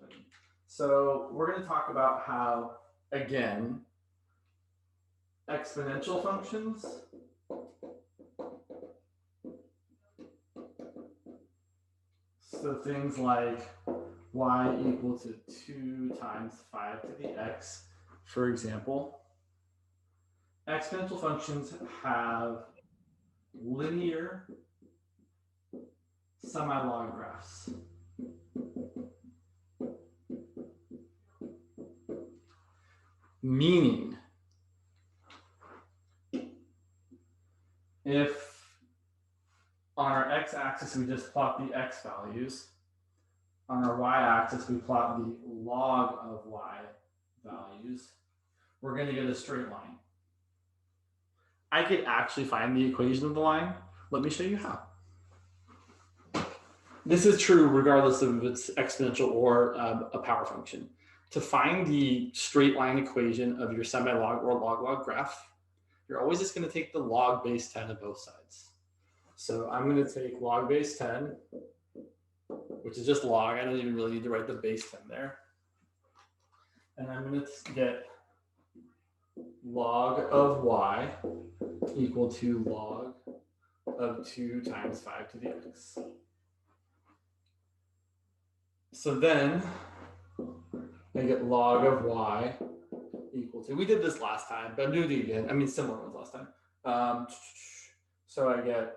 happening. So we're going to talk about how, again, exponential functions so things like y equal to 2 times 5 to the x, for example, exponential functions have linear semi-log graphs. Meaning, if on our x-axis we just plot the x values, on our y-axis we plot the log of y values, we're going to get a straight line. I could actually find the equation of the line. Let me show you how. This is true regardless of if it's exponential or a power function. To find the straight line equation of your semi-log or log-log graph, you're always just going to take the log base 10 of both sides. So I'm going to take log base 10, which is just log. I don't even really need to write the base 10 there. And I'm going to get log of y equal to log of 2 times 5 to the x. So then I get log of y equal to, we did this last time, but I'm doing it again. I mean, similar ones last time. So I get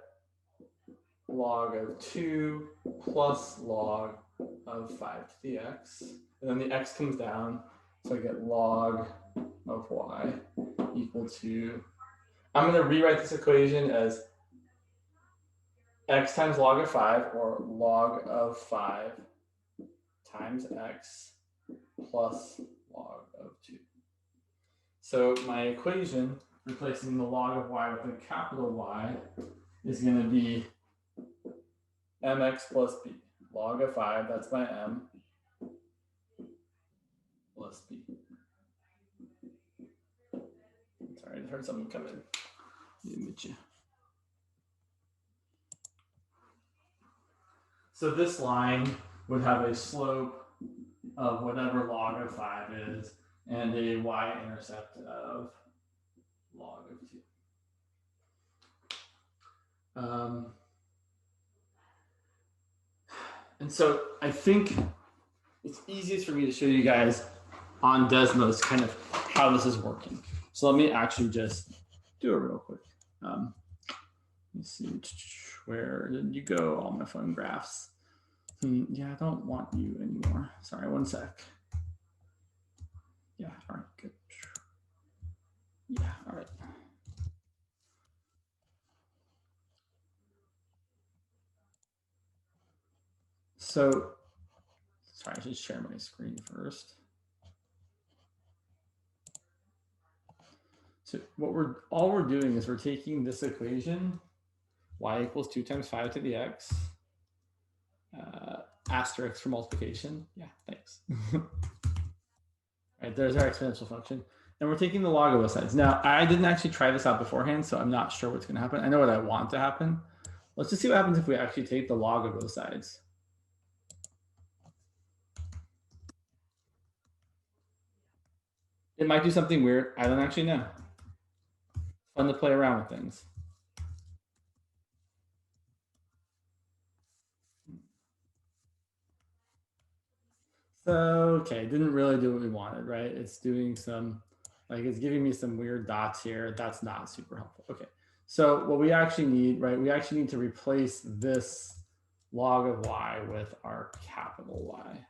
log of 2 plus log of 5 to the x. And then the x comes down. So I get log of y equal to, I'm going to rewrite this equation as x times log of 5, or log of 5 times x plus log of 2. So my equation, replacing the log of y with a capital Y, is going to be mx plus b. Log of 5, that's my m, plus b. Sorry, I heard something come in. So this line would have a slope of whatever log of 5 is and a y-intercept of log of 2. And so I think it's easiest for me to show you guys on Desmos kind of how this is working. So let me actually just do it real quick. Let me see, where did you go? All my fun graphs. Yeah, I don't want you anymore. Sorry, one sec. Yeah, all right, good. Yeah, all right. So, sorry, I should share my screen first. So all we're doing is we're taking this equation, y equals 2 times 5 to the x, asterisk for multiplication. Yeah, thanks. Right, there's our exponential function. And we're taking the log of both sides. Now, I didn't actually try this out beforehand, so I'm not sure what's going to happen. I know what I want to happen. Let's just see what happens if we actually take the log of both sides. It might do something weird. I don't actually know. Fun to play around with things. So, okay, didn't really do what we wanted, right? It's doing some, like it's giving me some weird dots here. That's not super helpful. Okay, so what we actually need, right? We actually need to replace this log of y with our capital Y.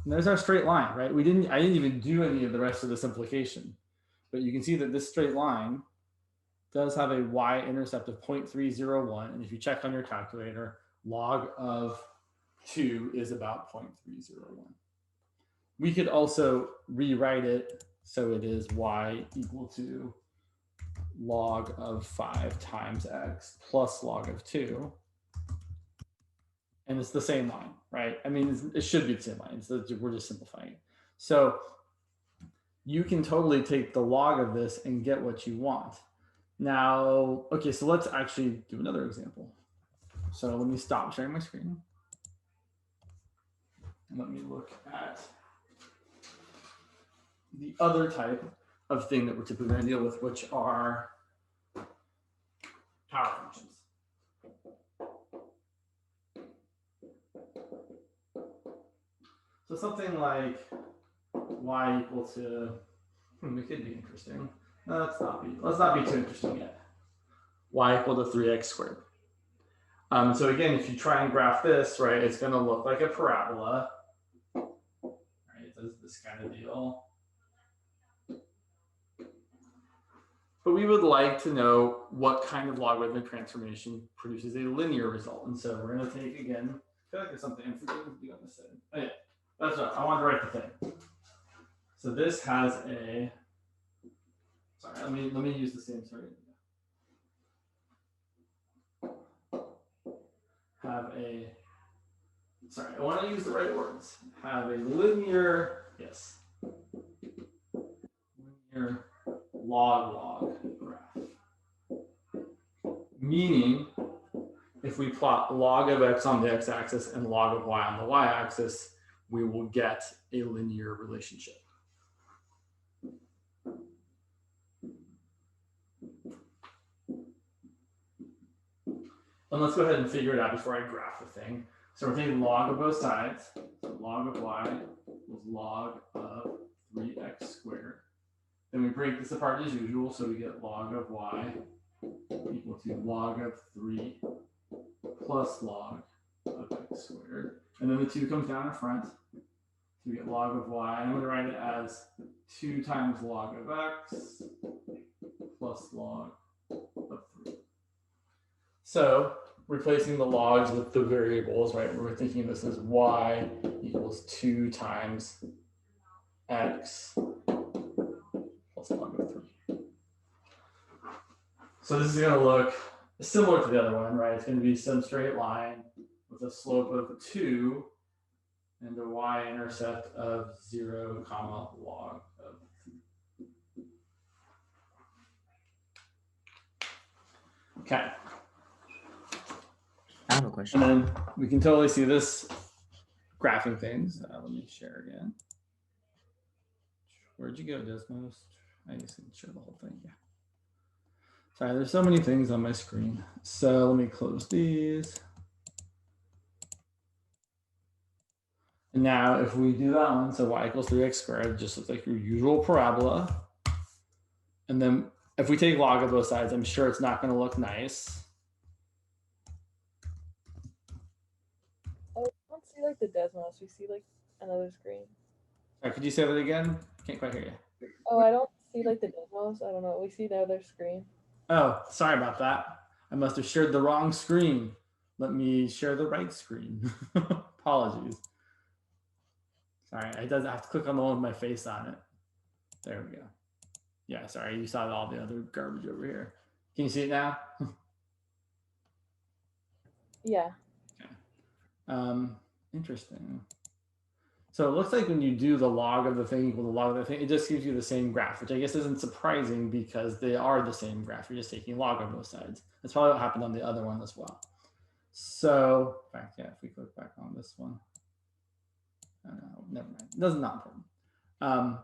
And there's our straight line, right? I didn't even do any of the rest of the simplification, but you can see that this straight line does have a y-intercept of 0.301. And if you check on your calculator, log of 2 is about 0.301. We could also rewrite it so it is y equal to log of 5 times x plus log of 2. And it's the same line, right? I mean, it should be the same line. We're just simplifying it. So you can totally take the log of this and get what you want. Now, okay, so let's actually do another example. So let me stop sharing my screen. And let me look at the other type of thing that we're typically going to deal with, which are power functions. So something like y equal to, it could be interesting. No, let's not be too interesting yet. Y equal to 3x squared. So again, if you try and graph this, right, it's going to look like a parabola. Right, it does this kind of deal. But we would like to know what kind of logarithmic transformation produces a linear result. And so we're going to take, again, I feel like there's something I'm forgetting to do on this side. Oh, yeah, that's right. I wanted to write the thing. So this has a, sorry, let me use the same, sorry. Have a, sorry, I want to use the right words. Have a linear, yes, linear log graph. Meaning, if we plot log of x on the x-axis and log of y on the y-axis, we will get a linear relationship. And let's go ahead and figure it out before I graph the thing. So we're taking log of both sides. So log of y equals log of 3x squared. Then we break this apart as usual, so we get log of y equal to log of 3 plus log of x squared. And then the 2 comes down in front. So we get log of y. I'm going to write it as 2 times log of x plus log of 3. So replacing the logs with the variables, right? We're thinking of this as y equals 2 times x plus log of 3. So this is going to look similar to the other one, right? It's going to be some straight line with a slope of 2 and a y-intercept of 0, comma, log of 3. Okay. I have a question. And then we can totally see this graphing things. Let me share again. Where'd you go, Desmos? I just didn't show the whole thing. Yeah. Sorry, there's so many things on my screen. So let me close these. And now if we do that one, so y equals 3x squared, it just looks like your usual parabola. And then if we take log of both sides, I'm sure it's not going to look nice. Oh, we don't see like the Desmos. We see like another screen. Sorry, could you say that again? Can't quite hear you. Oh, I don't see like the Desmos. I don't know. We see the other screen. Oh, sorry about that. I must have shared the wrong screen. Let me share the right screen. Apologies. Sorry, I have to click on the one with my face on it. There we go. Yeah, sorry, you saw all the other garbage over here. Can you see it now? Yeah. Okay. Interesting. So it looks like when you do the log of the thing equal to the log of the thing, it just gives you the same graph, which I guess isn't surprising because they are the same graph. You're just taking log on both sides. That's probably what happened on the other one as well. So, in fact, yeah, if we click back on this one, never mind. That's not important.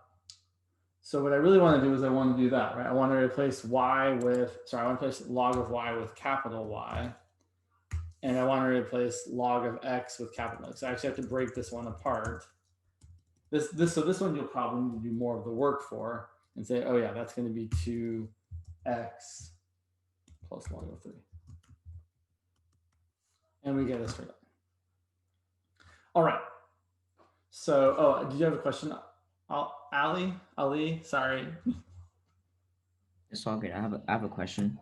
So what I really want to do is I want to do that, right? I want to replace y with, sorry, I want to replace log of y with capital Y. And I want to replace log of x with capital X. So I actually have to break this one apart. So this one you'll probably need to do more of the work for and say, oh yeah, that's going to be 2x plus log of 3. And we get a straight line. All right. So, oh, did you have a question? Ali, sorry. It's all good. I have a question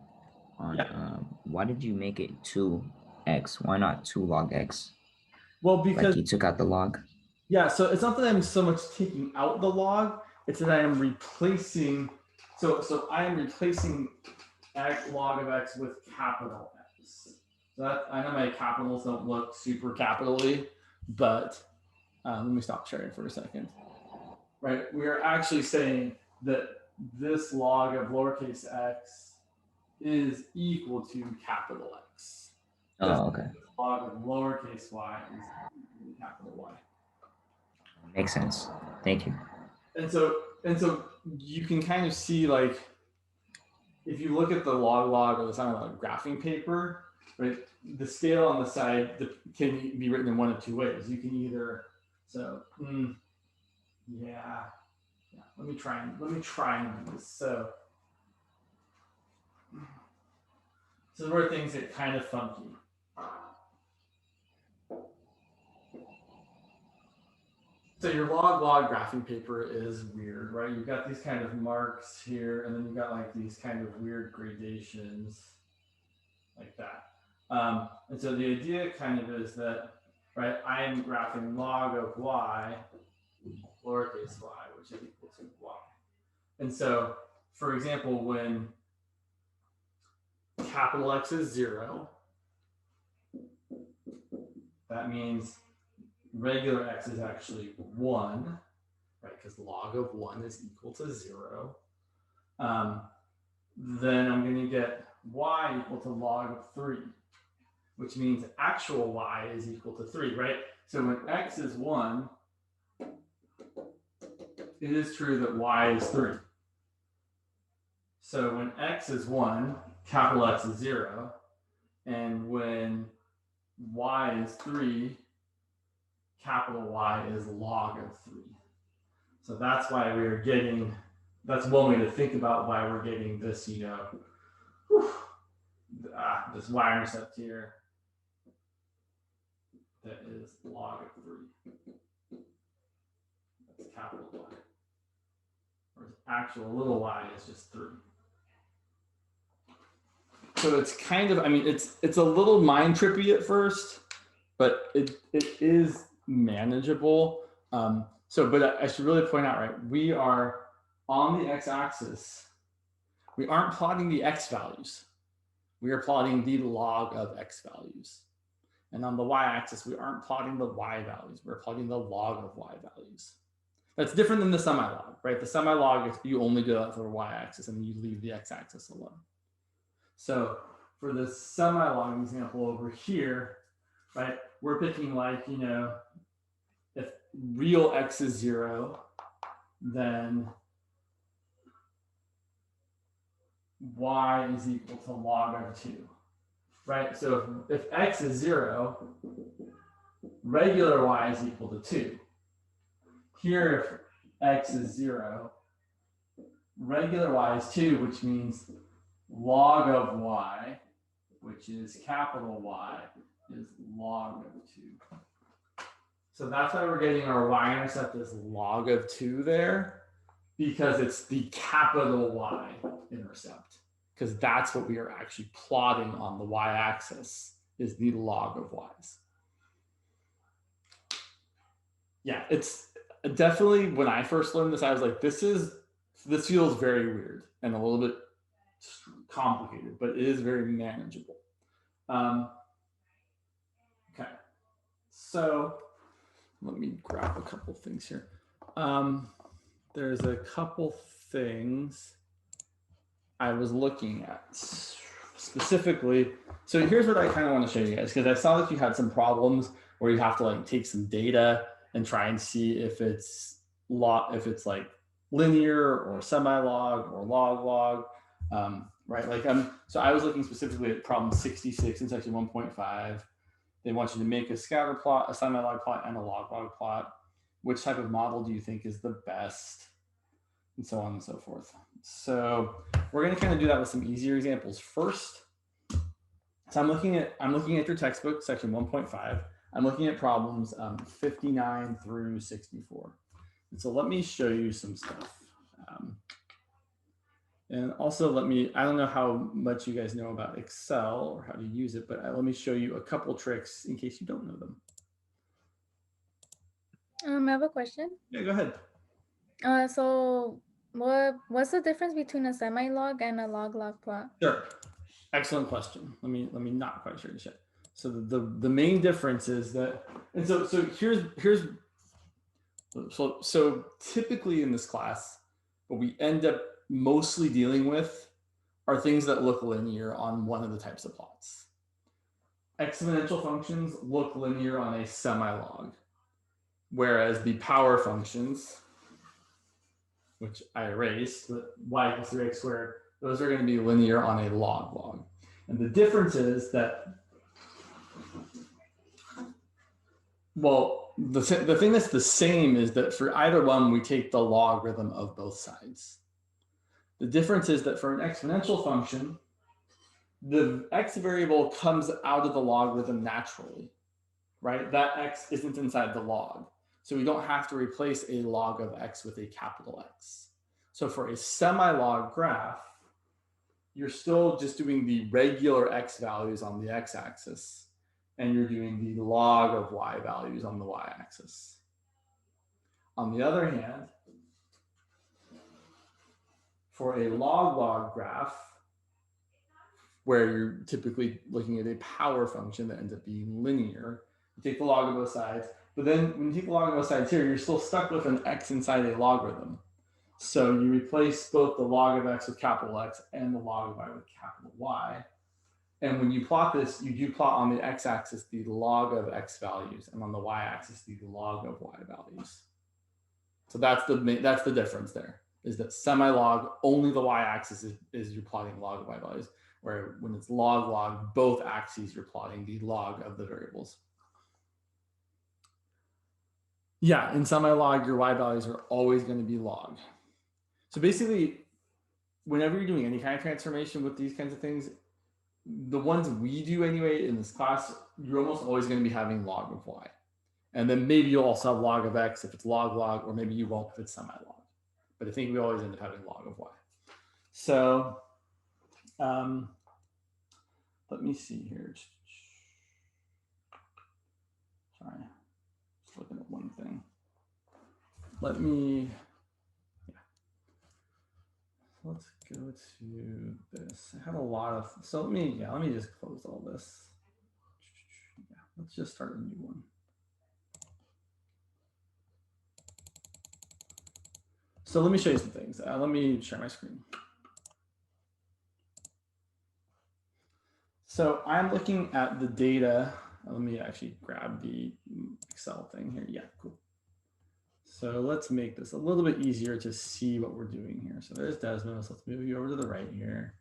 on why did you make it 2x? Why not 2 log x? Well, because like you took out the log. Yeah, so it's not that I'm so much taking out the log, it's that I am replacing, so I am replacing log of x with capital X. So that, I know my capitals don't look super capitally, but let me stop sharing for a second. Right, we are actually saying that this log of lowercase x is equal to capital X. Oh, okay. Log of lowercase y is equal to capital Y. Makes sense. Thank you. And so you can kind of see, like, if you look at the log or the semi log graphing paper, right, the scale on the side can be written in one of two ways. You can either, so yeah, let me try and do this. So where things get kind of funky. So your log graphing paper is weird, right? You've got these kind of marks here, and then you've got like these kind of weird gradations like that. And so the idea kind of is that, right, I am graphing log of y, lowercase y, which is equal to y. And so, for example, when capital X is 0, that means regular x is actually 1, right? Because log of 1 is equal to 0. Then I'm going to get y equal to log of 3, which means actual y is equal to 3, right? So when x is 1, it is true that y is 3. So when x is 1, capital X is 0. And when y is 3, capital Y is log of 3. So that's why we are getting, that's one way to think about why we're getting this, you know, this y-intercept here that is log of 3. That's capital Y. Whereas actual little y is just 3. So it's kind of, I mean, it's a little mind trippy at first, but it is manageable. But I should really point out, right, we are on the x-axis. We aren't plotting the x values. We are plotting the log of x values. And on the y-axis, we aren't plotting the y values. We're plotting the log of y values. That's different than the semi-log, right? The semi-log, you only do that for the y-axis and you leave the x-axis alone. So for the semi-log example over here, right, we're picking, like, you know, if real x is 0, then y is equal to log of 2, right? So if x is 0, regular y is equal to 2. Here, if x is 0, regular y is 2, which means log of y, which is capital Y, is log of 2. So that's why we're getting our y-intercept as log of 2 there, because it's the capital Y-intercept, because that's what we are actually plotting on the y-axis, is the log of y's. Yeah, it's definitely, when I first learned this, I was like, this feels very weird and a little bit complicated, but it is very manageable. Okay, so let me grab a couple things here. There's a couple things I was looking at specifically. So here's what I kind of want to show you guys, because I saw that you had some problems where you have to like take some data and try and see if it's like linear or semi-log or log-log, right? Like so I was looking specifically at problem 66 in section 1.5. They want you to make a scatter plot, a semi-log plot, and a log-log plot. Which type of model do you think is the best? And so on and so forth. So we're going to kind of do that with some easier examples first. So I'm looking at your textbook, section 1.5. I'm looking at problems 59 through 64. And so let me show you some stuff. And also I don't know how much you guys know about Excel or how to use it, but let me show you a couple tricks in case you don't know them. I have a question. Yeah, go ahead. So what's the difference between a semi-log and a log-log plot? Sure. Excellent question. Let me not quite sure this yet. So the main difference is that, and so so typically in this class, what we end up mostly dealing with are things that look linear on one of the types of plots. Exponential functions look linear on a semi-log. Whereas the power functions, which I erased, y equals 3x squared, those are going to be linear on a log. And the difference is that, well, the thing that's the same is that for either one, we take the logarithm of both sides. The difference is that for an exponential function, the x variable comes out of the logarithm naturally, right? That x isn't inside the log. So we don't have to replace a log of x with a capital X. So for a semi-log graph, you're still just doing the regular x values on the x-axis, and you're doing the log of y values on the y-axis. On the other hand, for a log-log graph, where you're typically looking at a power function that ends up being linear, you take the log of both sides, but then when you take the log of both sides here, you're still stuck with an x inside a logarithm. So you replace both the log of x with capital X and the log of y with capital Y. And when you plot this, you do plot on the x-axis the log of x values, and on the y-axis the log of y values. So that's the difference there, is that semi-log, only the y-axis is you're plotting log of y values, where when it's log, both axes you're plotting the log of the variables. Yeah, in semi-log, your y values are always going to be log. So basically, whenever you're doing any kind of transformation with these kinds of things, the ones we do anyway in this class, you're almost always going to be having log of y. And then maybe you'll also have log of x if it's log, or maybe you won't if it's semi-log. But I think we always end up having log of y. So let me see here. Sorry, just looking at one thing. Let's go to this. I have a lot of, so let me just close all this. Yeah, let's just start a new one. So let me show you some things. Let me share my screen. So I'm looking at the data. Let me actually grab the Excel thing here. Yeah, cool. So let's make this a little bit easier to see what we're doing here. So there's Desmos. Let's move you over to the right here.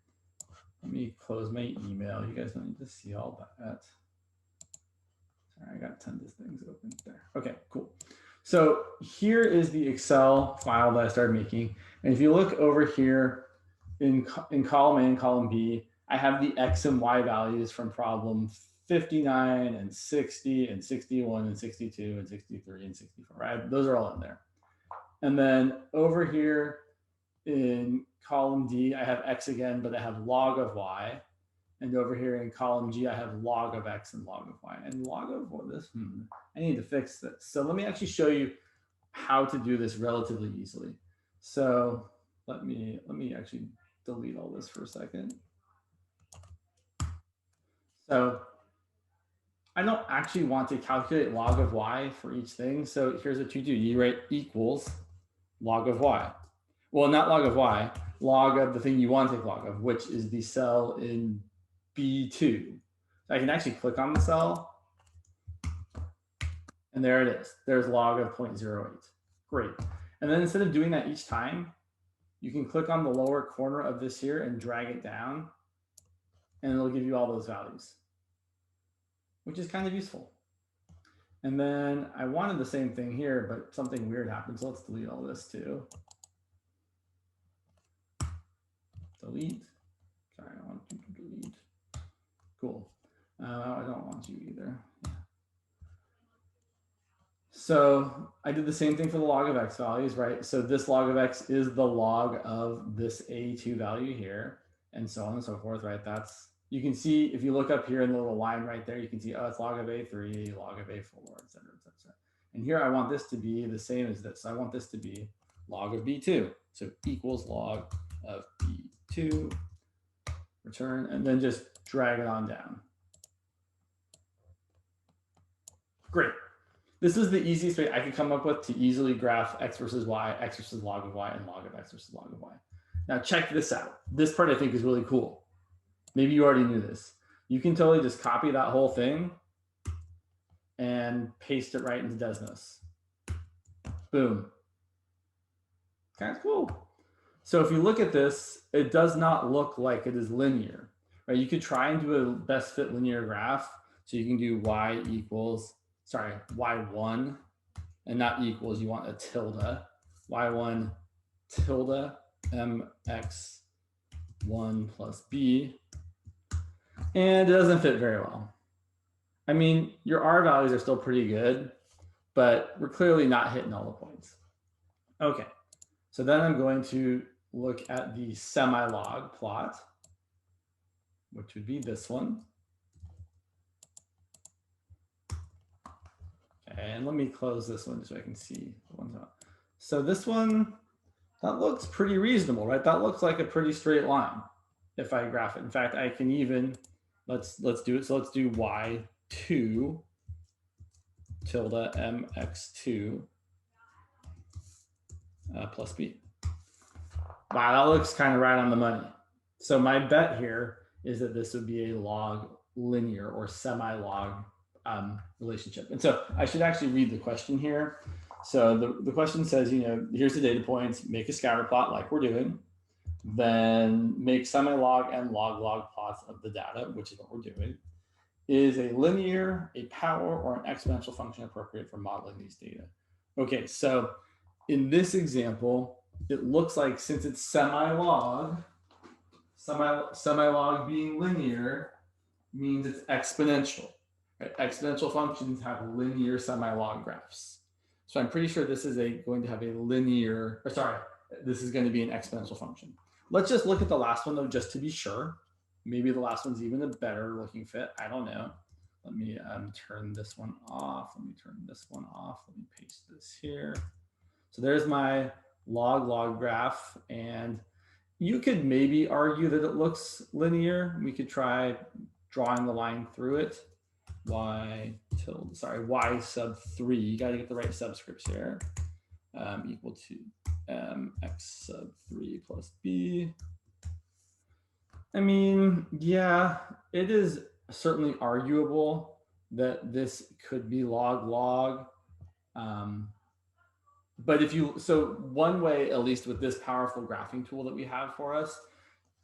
Let me close my email. You guys don't need to see all that. Sorry, I got tons of things open there. Okay, cool. So here is the Excel file that I started making. And if you look over here in column A and column B, I have the X and Y values from problem 59 and 60 and 61 and 62 and 63 and 64, right? Those are all in there. And then over here in column D, I have X again, but I have log of Y. And over here in column G, I have log of X and log of Y. And log of this, I need to fix this. So let me actually show you how to do this relatively easily. So let me actually delete all this for a second. So I don't actually want to calculate log of Y for each thing. So here's what you do. You write equals log of Y. Well, not log of Y, log of the thing you want to take log of, which is the cell in B2. I can actually click on the cell, and there it is. There's log of 0.08. Great. And then instead of doing that each time, you can click on the lower corner of this here and drag it down, and it'll give you all those values, which is kind of useful. And then I wanted the same thing here, but something weird happened. So let's delete all this too. Delete. Sorry, I want to delete. Cool. I don't want you either. Yeah. So I did the same thing for the log of x values, right? So this log of x is the log of this A2 value here, and so on and so forth, right? That's, you can see, if you look up here in the little line right there, you can see, oh, it's log of A3, log of A4, et cetera, et cetera. And here I want this to be the same as this. So I want this to be log of B2. So equals log of B2, return, and then just drag it on down. Great. This is the easiest way I could come up with to easily graph x versus y, x versus log of y, and log of x versus log of y. Now check this out. This part I think is really cool. Maybe you already knew this. You can totally just copy that whole thing and paste it right into Desmos. Boom. Kind of cool. So if you look at this, it does not look like it is linear, right? You could try and do a best fit linear graph. So you can do y equals, sorry, y1 and not equals, you want a tilde, y1 tilde mx1 plus b. And it doesn't fit very well. I mean, your R values are still pretty good, but we're clearly not hitting all the points. Okay, so then I'm going to look at the semi-log plot, which would be this one. Okay, and let me close this one so I can see the ones out. So this one, that looks pretty reasonable, right? That looks like a pretty straight line if I graph it. In fact, I can even, let's do it. So let's do y2 tilde mx2 plus b. Wow, that looks kind of right on the money. So my bet here is that this would be a log linear or semi-log relationship. And so I should actually read the question here. So the question says, you know, here's the data points, make a scatter plot like we're doing, then make semi-log and log-log plots of the data, which is what we're doing. Is a linear, a power, or an exponential function appropriate for modeling these data? Okay, so in this example, it looks like since it's semi-log being linear means it's exponential. Right? Exponential functions have linear semi-log graphs. So I'm pretty sure this is going to have a linear, or sorry, this is going to be an exponential function. Let's just look at the last one though, just to be sure. Maybe the last one's even a better looking fit. I don't know. Let me turn this one off. Let me turn this one off. Let me paste this here. So there's my log graph. And you could maybe argue that it looks linear. We could try drawing the line through it. Y sub 3. You got to get the right subscripts here. Equal to x sub 3 plus b. I mean, yeah, it is certainly arguable that this could be log. But so one way, at least with this powerful graphing tool that we have for us,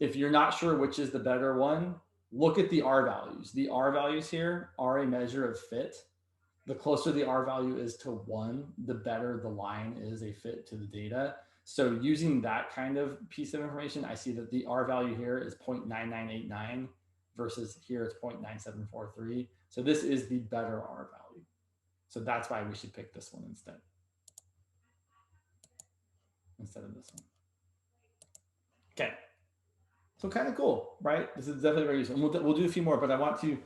if you're not sure which is the better one, look at the R values. The R values here are a measure of fit. The closer the R value is to 1, the better the line is a fit to the data. So using that kind of piece of information, I see that the R value here is 0.9989 versus here it's 0.9743. So this is the better R value. So that's why we should pick this one instead of this one. Okay. So kind of cool, right? This is definitely very useful. And we'll do a few more, but I want to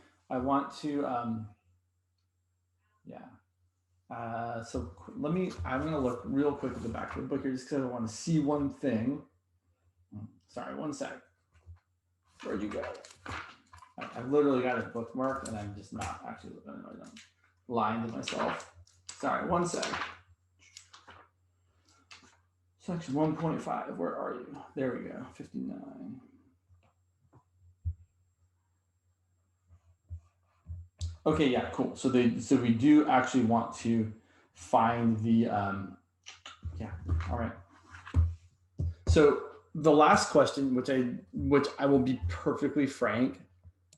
so I'm going to look real quick at the back of the book here just because I want to see one thing. Sorry, one sec. Where'd you go? I've literally got it bookmarked and I'm just not actually looking at it. I'm lying to myself. Sorry, one sec. Section 1.5, where are you? There we go, 59. Okay, yeah, cool. So we do actually want to find the, yeah, all right. So the last question, which I will be perfectly frank,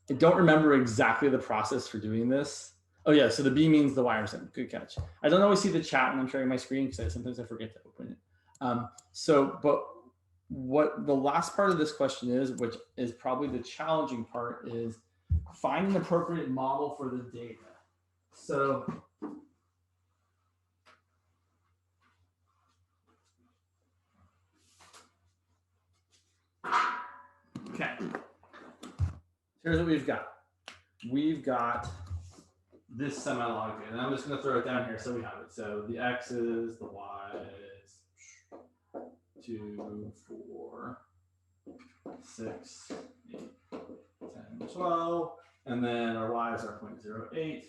I don't remember exactly the process for doing this. Oh yeah, so the B means the Y %. Good catch. I don't always see the chat when I'm sharing my screen because sometimes I forget to open it. But what the last part of this question is, which is probably the challenging part, is find an appropriate model for the data. So okay, here's what we've got. We've got this semi-log data, and I'm just going to throw it down here so we have it. So the x's, the y's, 2, 4, 6, 8, 10, 12, and then our y's are 0.08,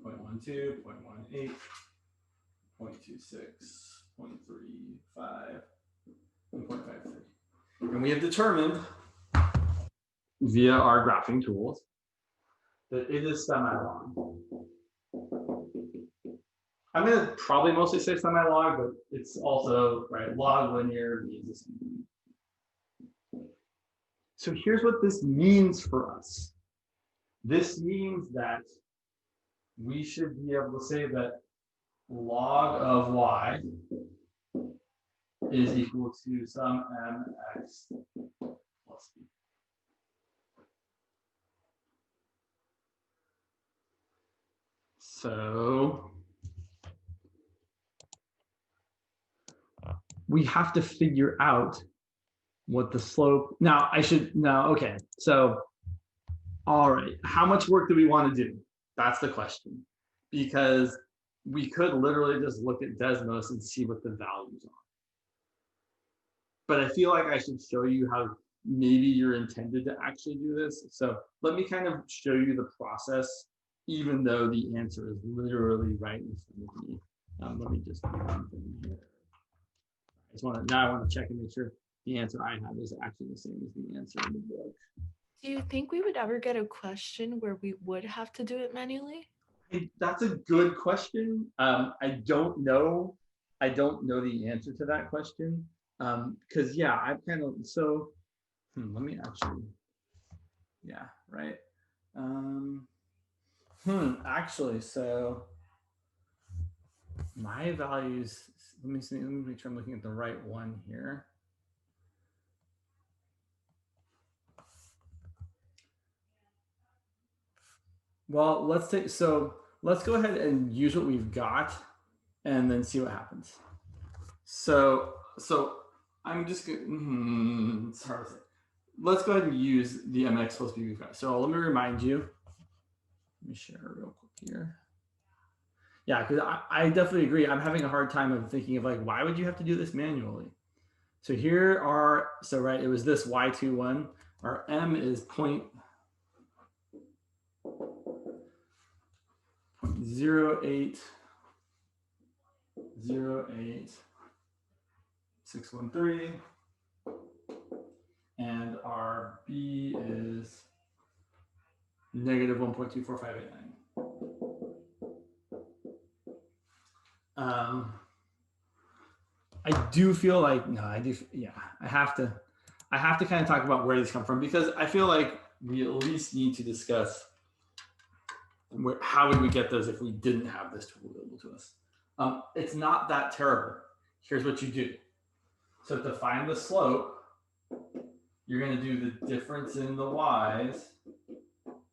0.12, 0.18, 0.26, 0.35, and 0.53. And we have determined via our graphing tools that it is semi-log. I'm going to probably mostly say semi-log, but it's also, right, log linear means the same thing. So here's what this means for us. This means that we should be able to say that log of y is equal to some mx plus b. So we have to figure out what the slope. Now okay. So, all right, how much work do we want to do? That's the question. Because we could literally just look at Desmos and see what the values are. But I feel like I should show you how maybe you're intended to actually do this. So let me kind of show you the process, even though the answer is literally right in front of me. Let me just do one thing here. Now I want to check and make sure the answer I have is actually the same as the answer in the book. Do you think we would ever get a question where we would have to do it manually? That's a good question. I don't know. I don't know the answer to that question. Because yeah, I've kind of let me actually, yeah, right. Actually, so my values, let me see, let me make sure I'm looking at the right one here. Well, let's go ahead and use what we've got and then see what happens. So I'm just going it's hard to say. Let's go ahead and use the mx plus b we've got. So let me remind you. Let me share real quick here. Yeah, because I definitely agree. I'm having a hard time of thinking of like, why would you have to do this manually? So here are, right, it was this y21. Our m is 0.080613, and our b is negative 1.24589. I do feel like I have to kind of talk about where these come from, because I feel like we at least need to discuss how would we get those if we didn't have this tool available to us. It's not that terrible. Here's what you do. So to find the slope, you're going to do the difference in the y's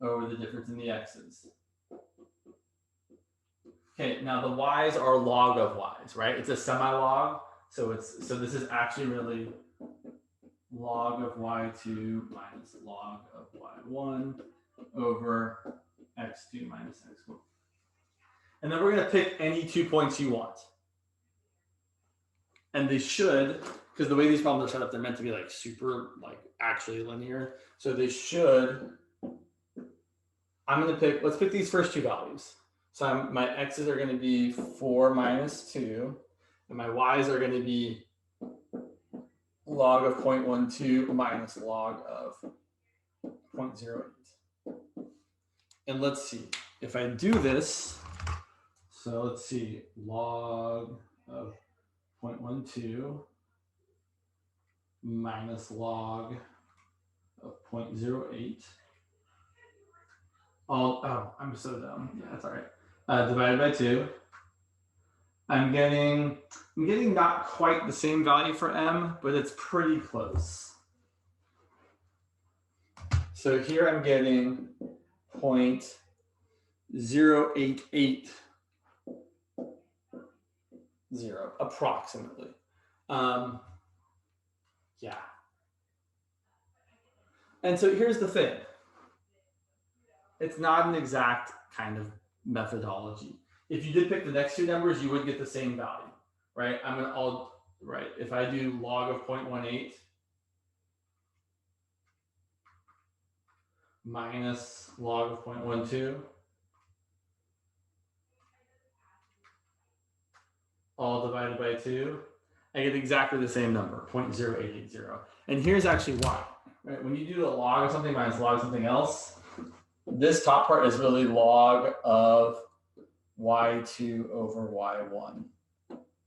over the difference in the x's. Okay, now the y's are log of y's, right? It's a semi-log, so this is actually really log of y2 minus log of y1 over x2 minus x1. And then we're going to pick any 2 points you want. And they should, because the way these problems are set up, they're meant to be like super, like actually linear. So they should, let's pick these first two values. So my x's are going to be 4 minus 2, and my y's are going to be log of 0.12 minus log of 0.08. And let's see, if I do this, so let's see, log of 0.12 minus log of 0.08. I'm so dumb. Yeah, that's all right. Divided by 2. I'm getting not quite the same value for m, but it's pretty close. So here I'm getting 0.0880 approximately. Yeah. And so here's the thing. It's not an exact kind of methodology. If you did pick the next two numbers, you would get the same value, right? If I do log of 0.18 minus log of 0.12, all divided by 2, I get exactly the same number, 0.0880. And here's actually why. Right? When you do a log of something minus log of something else, this top part is really log of y2 over y1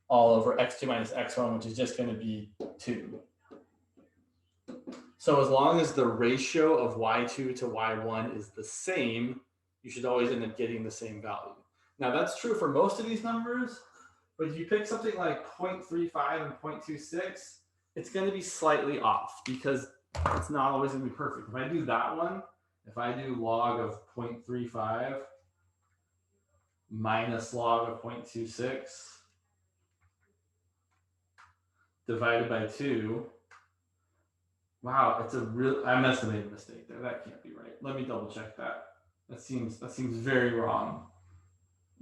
all over x2 minus x1, which is just going to be 2. So as long as the ratio of y2 to y1 is the same, you should always end up getting the same value. Now that's true for most of these numbers, but if you pick something like 0.35 and 0.26, it's going to be slightly off because it's not always going to be perfect. If I do that one, if I do log of 0.35 minus log of 0.26 divided by 2, wow, it's a real, I must have made a mistake there. That can't be right. Let me double check that. That seems very wrong.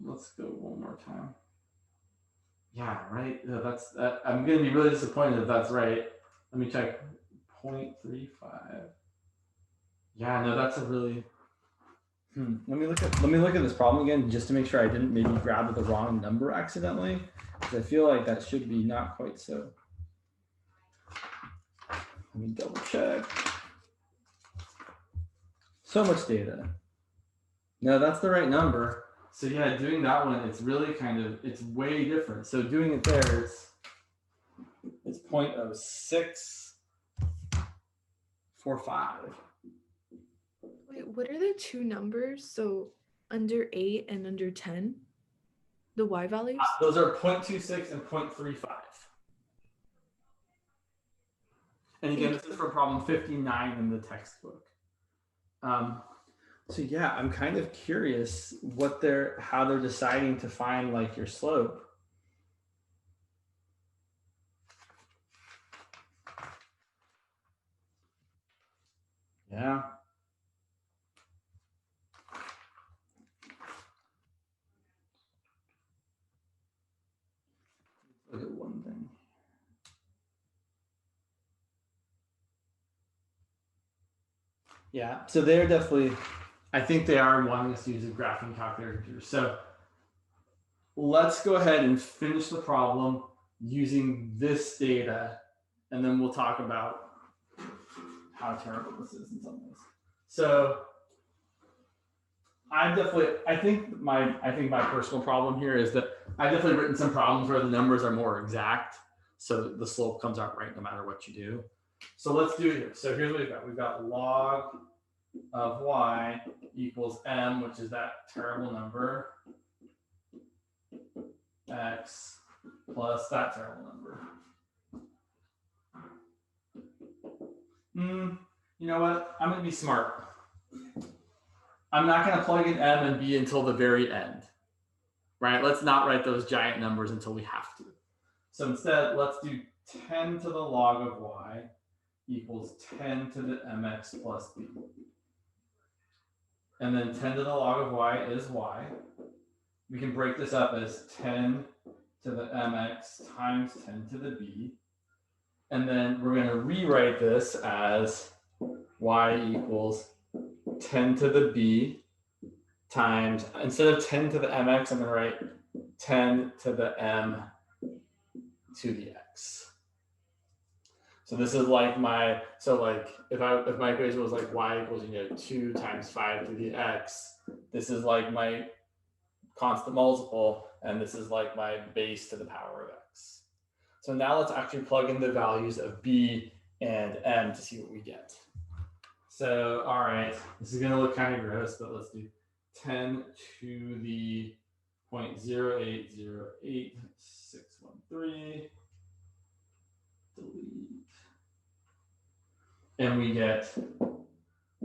Let's go one more time. Yeah, right. Yeah, I'm going to be really disappointed if that's right. Let me check 0.35. Yeah, no, that's a really. Let me look at this problem again just to make sure I didn't maybe grab the wrong number accidentally. Because I feel like that should be not quite so. Let me double check. So much data. No, that's the right number. So yeah, doing that one, it's really it's way different. So doing it there, it's 0.0645. Wait, what are the two numbers? So under 8 and under 10? The y values? Those are 0.26 and 0.35. And again, this is from problem 59 in the textbook. So yeah, I'm kind of curious how they're deciding to find like your slope. Yeah. Look at one thing. Yeah, so they're definitely, I think they are wanting us to use a graphing calculator. So let's go ahead and finish the problem using this data, and then we'll talk about how terrible this is in some ways. So I think my personal problem here is that I've definitely written some problems where the numbers are more exact, so the slope comes out right no matter what you do. So let's do it here. So here's what we've got. We've got log of y equals m, which is that terrible number, x plus that terrible number. You know what? I'm going to be smart. I'm not going to plug in m and b until the very end, right? Let's not write those giant numbers until we have to. So instead, let's do 10 to the log of y equals 10 to the mx plus b. And then 10 to the log of y is y. We can break this up as 10 to the mx times 10 to the b. And then we're going to rewrite this as y equals 10 to the b times, instead of 10 to the mx, I'm going to write 10 to the m to the x. So this is like if my equation was like y equals 2 times 5 to the x, this is like my constant multiple, and this is like my base to the power of x. So now let's actually plug in the values of b and m to see what we get. So all right, this is going to look kind of gross, but let's do 10 to the 0.0808613. Delete. And we get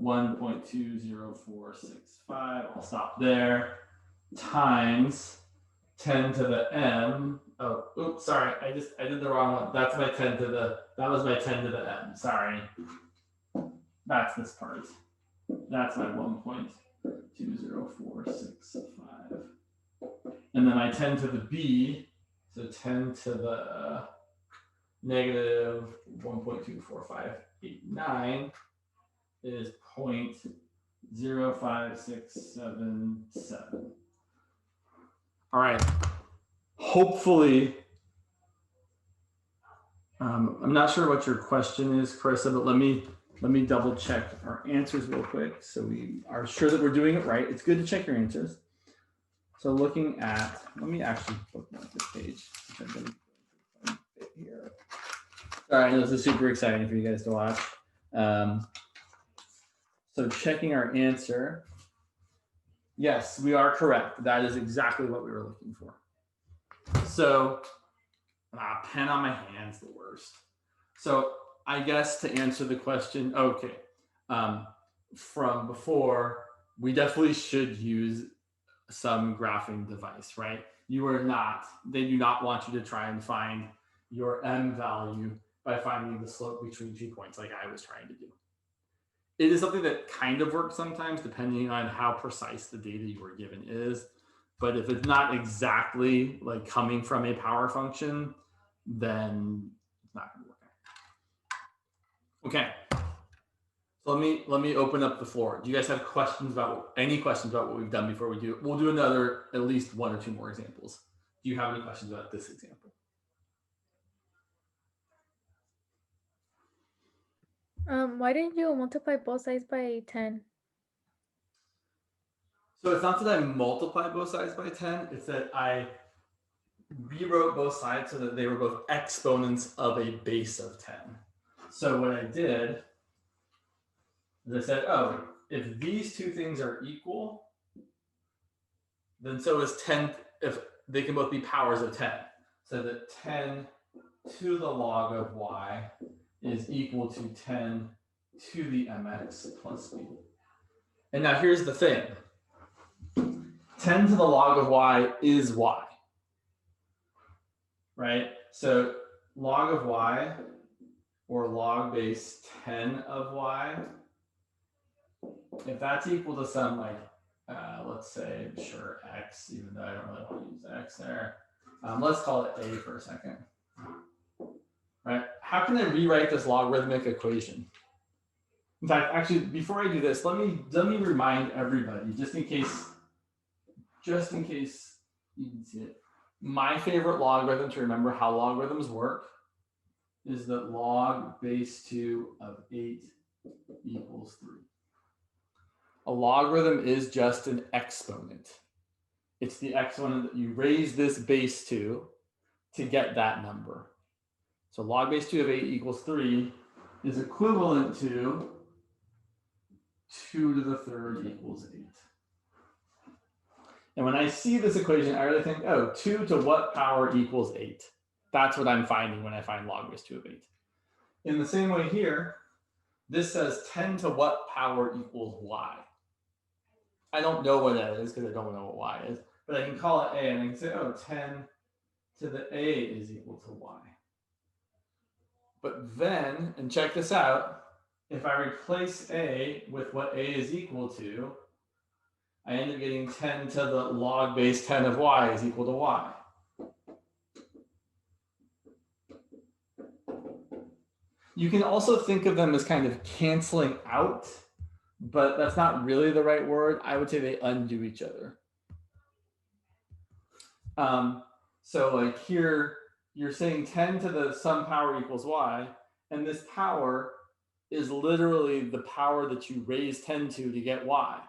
1.20465. I'll stop there. Times 10 to the m. Oh, oops, sorry. I did the wrong one. That was my 10 to the m. Sorry. That's this part. That's my 1.20465. And then my 10 to the b, so 10 to the negative 1.24589 is 0.05677. All right. Hopefully, I'm not sure what your question is, Carissa, but let me double check our answers real quick so we are sure that we're doing it right. It's good to check your answers. So looking at, let me actually bookmark this page. Here. All right, this is super exciting for you guys to watch. So checking our answer. Yes, we are correct. That is exactly what we were looking for. So, pen on my hand's the worst. So I guess to answer the question, okay, from before, we definitely should use some graphing device, right? They do not want you to try and find your M value by finding the slope between 2 points like I was trying to do. It is something that kind of works sometimes depending on how precise the data you were given is. But if it's not exactly like coming from a power function, then it's not going to work. Okay. So let me open up the floor. Do you guys have any questions about what we've done before we do it? We'll do another, at least 1 or 2 more examples. Do you have any questions about this example? Why didn't you multiply both sides by 10? So it's not that I multiplied both sides by 10, it's that I rewrote both sides so that they were both exponents of a base of 10. So what I did is I said, oh, if these two things are equal, then so is 10, if they can both be powers of 10. So that 10 to the log of y is equal to 10 to the mx plus b. And now here's the thing. 10 to the log of y is y, right? So log of y, or log base 10 of y, if that's equal to some like, let's say, sure, x, even though I don't really want to use x there. Let's call it a for a second. Right? How can I rewrite this logarithmic equation? In fact, actually, before I do this, let me remind everybody, just in case you can see it. My favorite logarithm to remember how logarithms work is that log base 2 of 8 equals 3. A logarithm is just an exponent. It's the exponent that you raise this base to get that number. So log base 2 of 8 equals 3 is equivalent to 2 to the third equals 8. And when I see this equation, I really think, oh, 2 to what power equals 8? That's what I'm finding when I find log base 2 of 8. In the same way here, this says 10 to what power equals y. I don't know what that is because I don't know what y is, but I can call it a and I can say, oh, 10 to the a is equal to y. But then, and check this out, if I replace a with what a is equal to, I end up getting 10 to the log base 10 of y is equal to y. You can also think of them as kind of canceling out, but that's not really the right word. I would say they undo each other. So like here, you're saying 10 to the some power equals y, and this power is literally the power that you raise 10 to get y.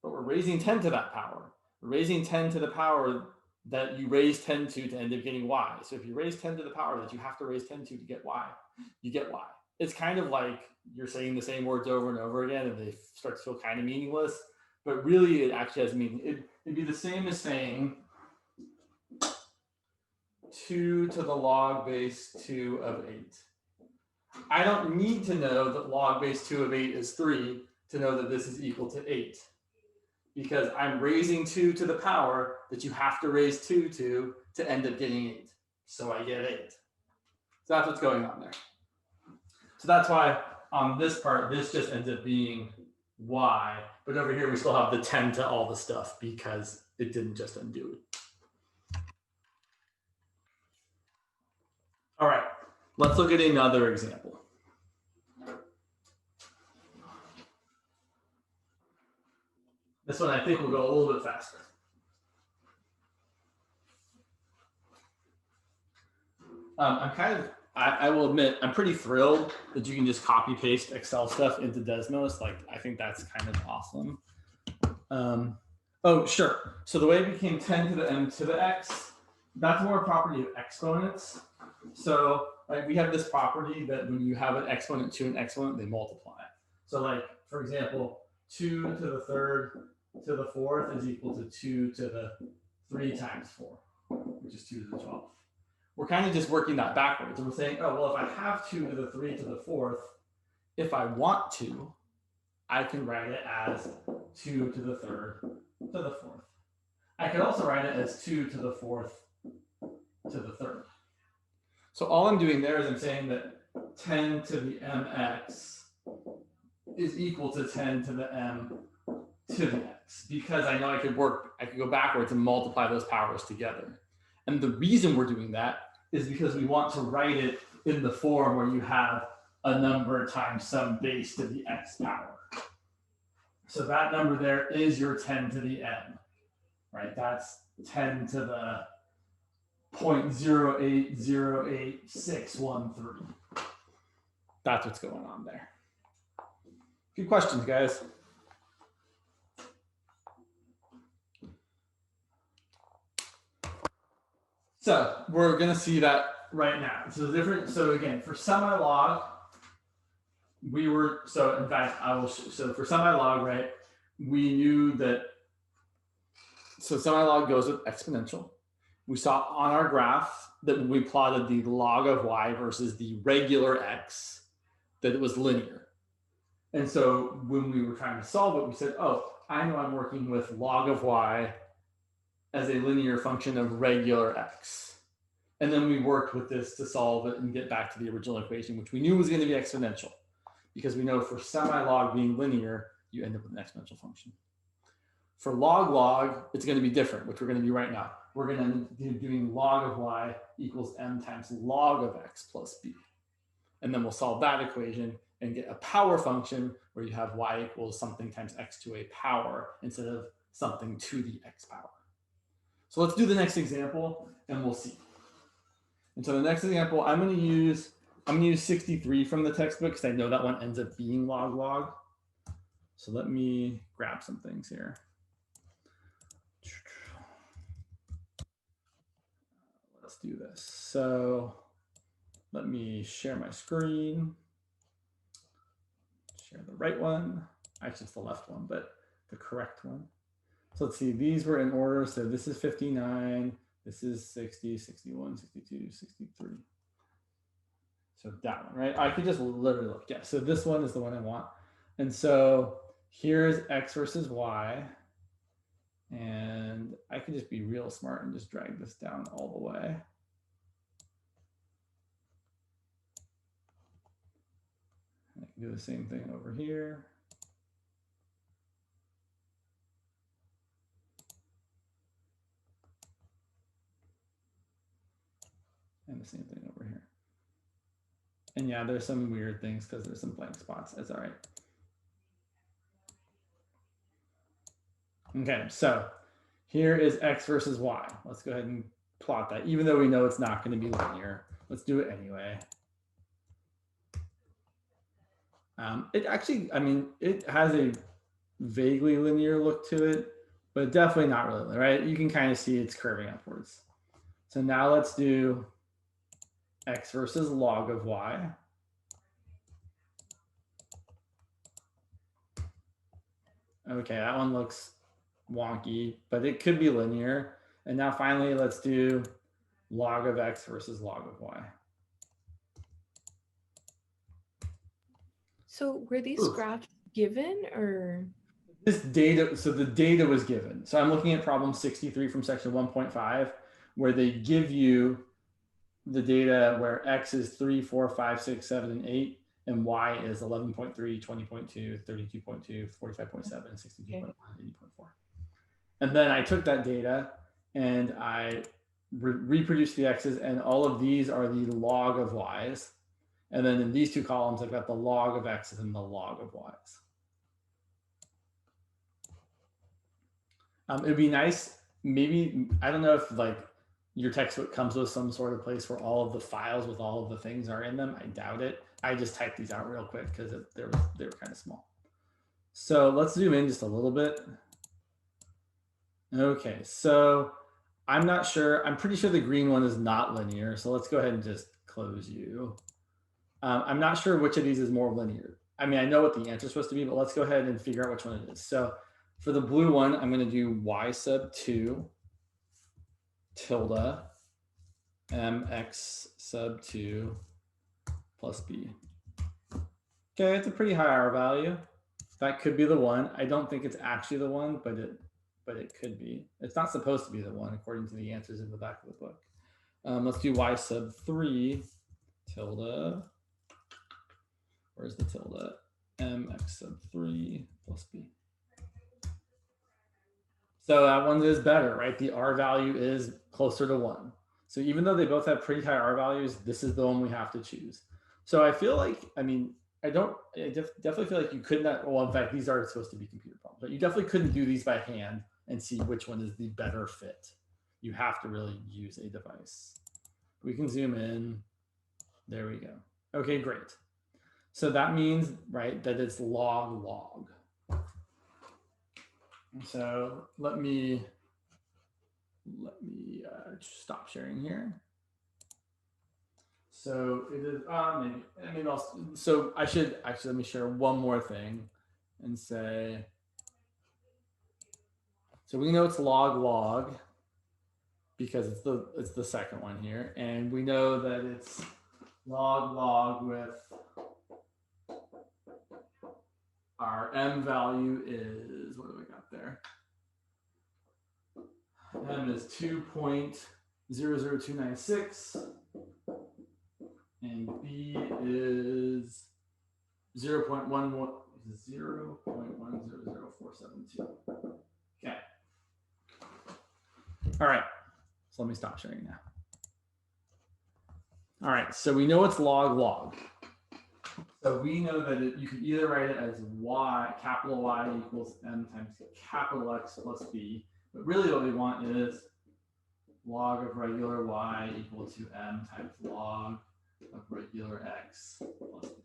But we're raising 10 to that power. We're raising 10 to the power that you raise 10 to end up getting y. So if you raise 10 to the power that you have to raise 10 to get y, you get y. It's kind of like you're saying the same words over and over again and they start to feel kind of meaningless, but really it actually has meaning. It'd be the same as saying 2 to the log base 2 of 8. I don't need to know that log base 2 of 8 is 3 to know that this is equal to 8. Because I'm raising 2 to the power that you have to raise 2 to end up getting 8. So I get 8. So that's what's going on there. So that's why on this part, this just ends up being y. But over here, we still have the 10 to all the stuff because it didn't just undo it. All right, let's look at another example. This one I think will go a little bit faster. I will admit, I'm pretty thrilled that you can just copy paste Excel stuff into Desmos. Like, I think that's kind of awesome. Oh, sure. So the way it became 10 to the m to the x, that's more a property of exponents. So like we have this property that when you have an exponent to an exponent, they multiply. So like, for example, 2 to the third to the fourth is equal to 2 to the 3 times 4, which is 2 to the 12th. We're kind of just working that backwards. And we're saying, oh, well, if I have 2 to the 3 to the fourth, if I want to, I can write it as 2 to the third to the fourth. I could also write it as 2 to the fourth to the third. So all I'm doing there is I'm saying that 10 to the mx is equal to 10 to the m to the x, because I know I could go backwards and multiply those powers together. And the reason we're doing that is because we want to write it in the form where you have a number times some base to the x power. So that number there is your 10 to the m, right? That's 10 to the 0.0808613. That's what's going on there. Good questions, guys. So we're going to see that right now. So so again, for semi-log, in fact, so for semi-log, right, we knew that, so semi-log goes with exponential. We saw on our graph that when we plotted the log of y versus the regular x, that it was linear. And so when we were trying to solve it, we said, oh, I know I'm working with log of y as a linear function of regular x. And then we worked with this to solve it and get back to the original equation, which we knew was going to be exponential, because we know for semi-log being linear, you end up with an exponential function. For log, it's going to be different, which we're going to do right now. We're going to be doing log of y equals m times log of x plus b. And then we'll solve that equation and get a power function where you have y equals something times x to a power instead of something to the x power. So let's do the next example and we'll see. And so the next example, I'm going to use 63 from the textbook because I know that one ends up being log. So let me grab some things here. Let's do this. So let me share my screen. Share the right one. Actually, it's the left one, but the correct one. So let's see, these were in order. So this is 59, this is 60, 61, 62, 63. So that one, right? I could just literally look. Yeah, so this one is the one I want. And so here's x versus y. And I could just be real smart and just drag this down all the way. I can do the same thing over here. And the same thing over here. And yeah, there's some weird things because there's some blank spots. That's all right. Okay, so here is x versus y. Let's go ahead and plot that, even though we know it's not going to be linear. Let's do it anyway. It actually, I mean, it has a vaguely linear look to it, but definitely not really, right? You can kind of see it's curving upwards. So now let's do x versus log of y. Okay, that one looks wonky, but it could be linear. And now finally, let's do log of x versus log of y. So were these graphs given or? This data, so the data was given. So I'm looking at problem 63 from section 1.5, where they give you the data where x is 3, 4, 5, 6, 7, and 8, and y is 11.3, 20.2, 32.2, 45.7, 62.1, 80.4. And then I took that data and I reproduced the x's, and all of these are the log of y's. And then in these two columns, I've got the log of x's and the log of y's. It'd be nice, maybe, I don't know if like your textbook comes with some sort of place where all of the files with all of the things are in them. I doubt it. I just typed these out real quick because they were kind of small. So let's zoom in just a little bit. Okay, so I'm not sure. I'm pretty sure the green one is not linear. So let's go ahead and just close you. I'm not sure which of these is more linear. I mean, I know what the answer is supposed to be, but let's go ahead and figure out which one it is. So for the blue one, I'm going to do y sub 2 tilde mx sub 2 plus b. Okay, it's a pretty high R value. That could be the one. I don't think it's actually the one, but it could be. It's not supposed to be the one according to the answers in the back of the book. Let's do y sub 3 tilde. Where's the tilde? Mx sub 3 plus b. So that one is better, right? The R value is closer to 1. So even though they both have pretty high R values, this is the one we have to choose. So I feel like, I mean, I definitely feel like you could not, well, in fact, these are supposed to be computer problems, but you definitely couldn't do these by hand and see which one is the better fit. You have to really use a device. We can zoom in. There we go. Okay, great. So that means, right, that it's log. So let me stop sharing here. So it is maybe so I should actually, let me share one more thing and say, so we know it's log because it's the second one here, and we know that it's log with our m value is, what do we got there? M is 2.00296 and B is 0.100472. Okay. All right. So let me stop sharing now. All right. So we know it's log. So we know that you could either write it as y, capital Y equals m times capital X plus b. But really what we want is log of regular y equal to m times log of regular x plus b.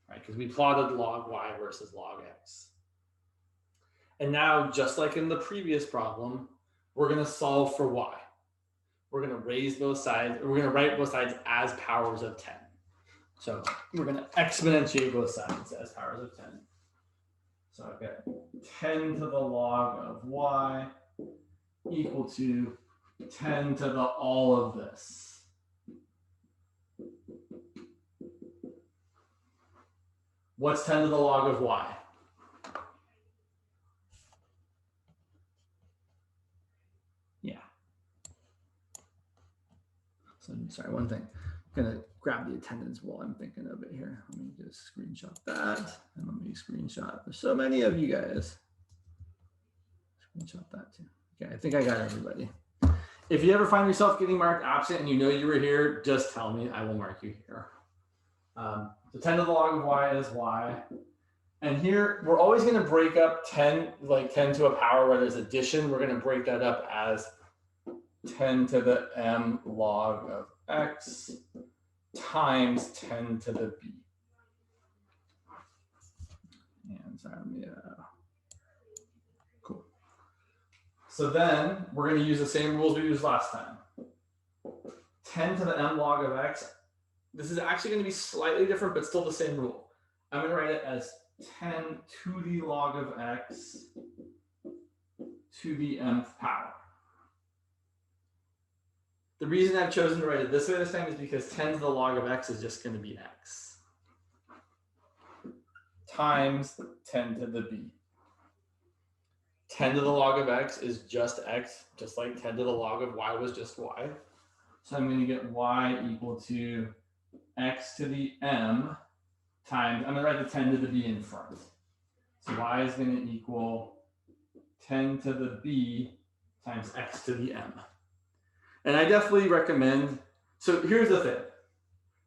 Right, because we plotted log y versus log x. And now, just like in the previous problem, we're going to solve for y. We're going to raise both sides, or we're going to write both sides as powers of 10. So we're going to exponentiate both sides as powers of 10. So I've got 10 to the log of y equal to 10 to the all of this. What's 10 to the log of y? Yeah. So sorry, one thing. I'm going to grab the attendance while I'm thinking of it here. Let me just screenshot that. And let me screenshot. There's so many of you guys. Screenshot that too. Okay, I think I got everybody. If you ever find yourself getting marked absent and you know you were here, just tell me. I will mark you here. So 10 to the log of y is y. And here, we're always going to break up 10, like 10 to a power where there's addition. We're going to break that up as 10 to the m log of x times 10 to the b. And sorry, cool. So then we're going to use the same rules we used last time. 10 to the m log of x. This is actually going to be slightly different, but still the same rule. I'm going to write it as 10 to the log of x to the mth power. The reason I've chosen to write it this way this time is because 10 to the log of x is just going to be x times 10 to the b. 10 to the log of x is just x, just like 10 to the log of y was just y. So I'm going to get y equal to x to the m times, I'm going to write the 10 to the b in front. So y is going to equal 10 to the b times x to the m. And I definitely recommend, so here's the thing.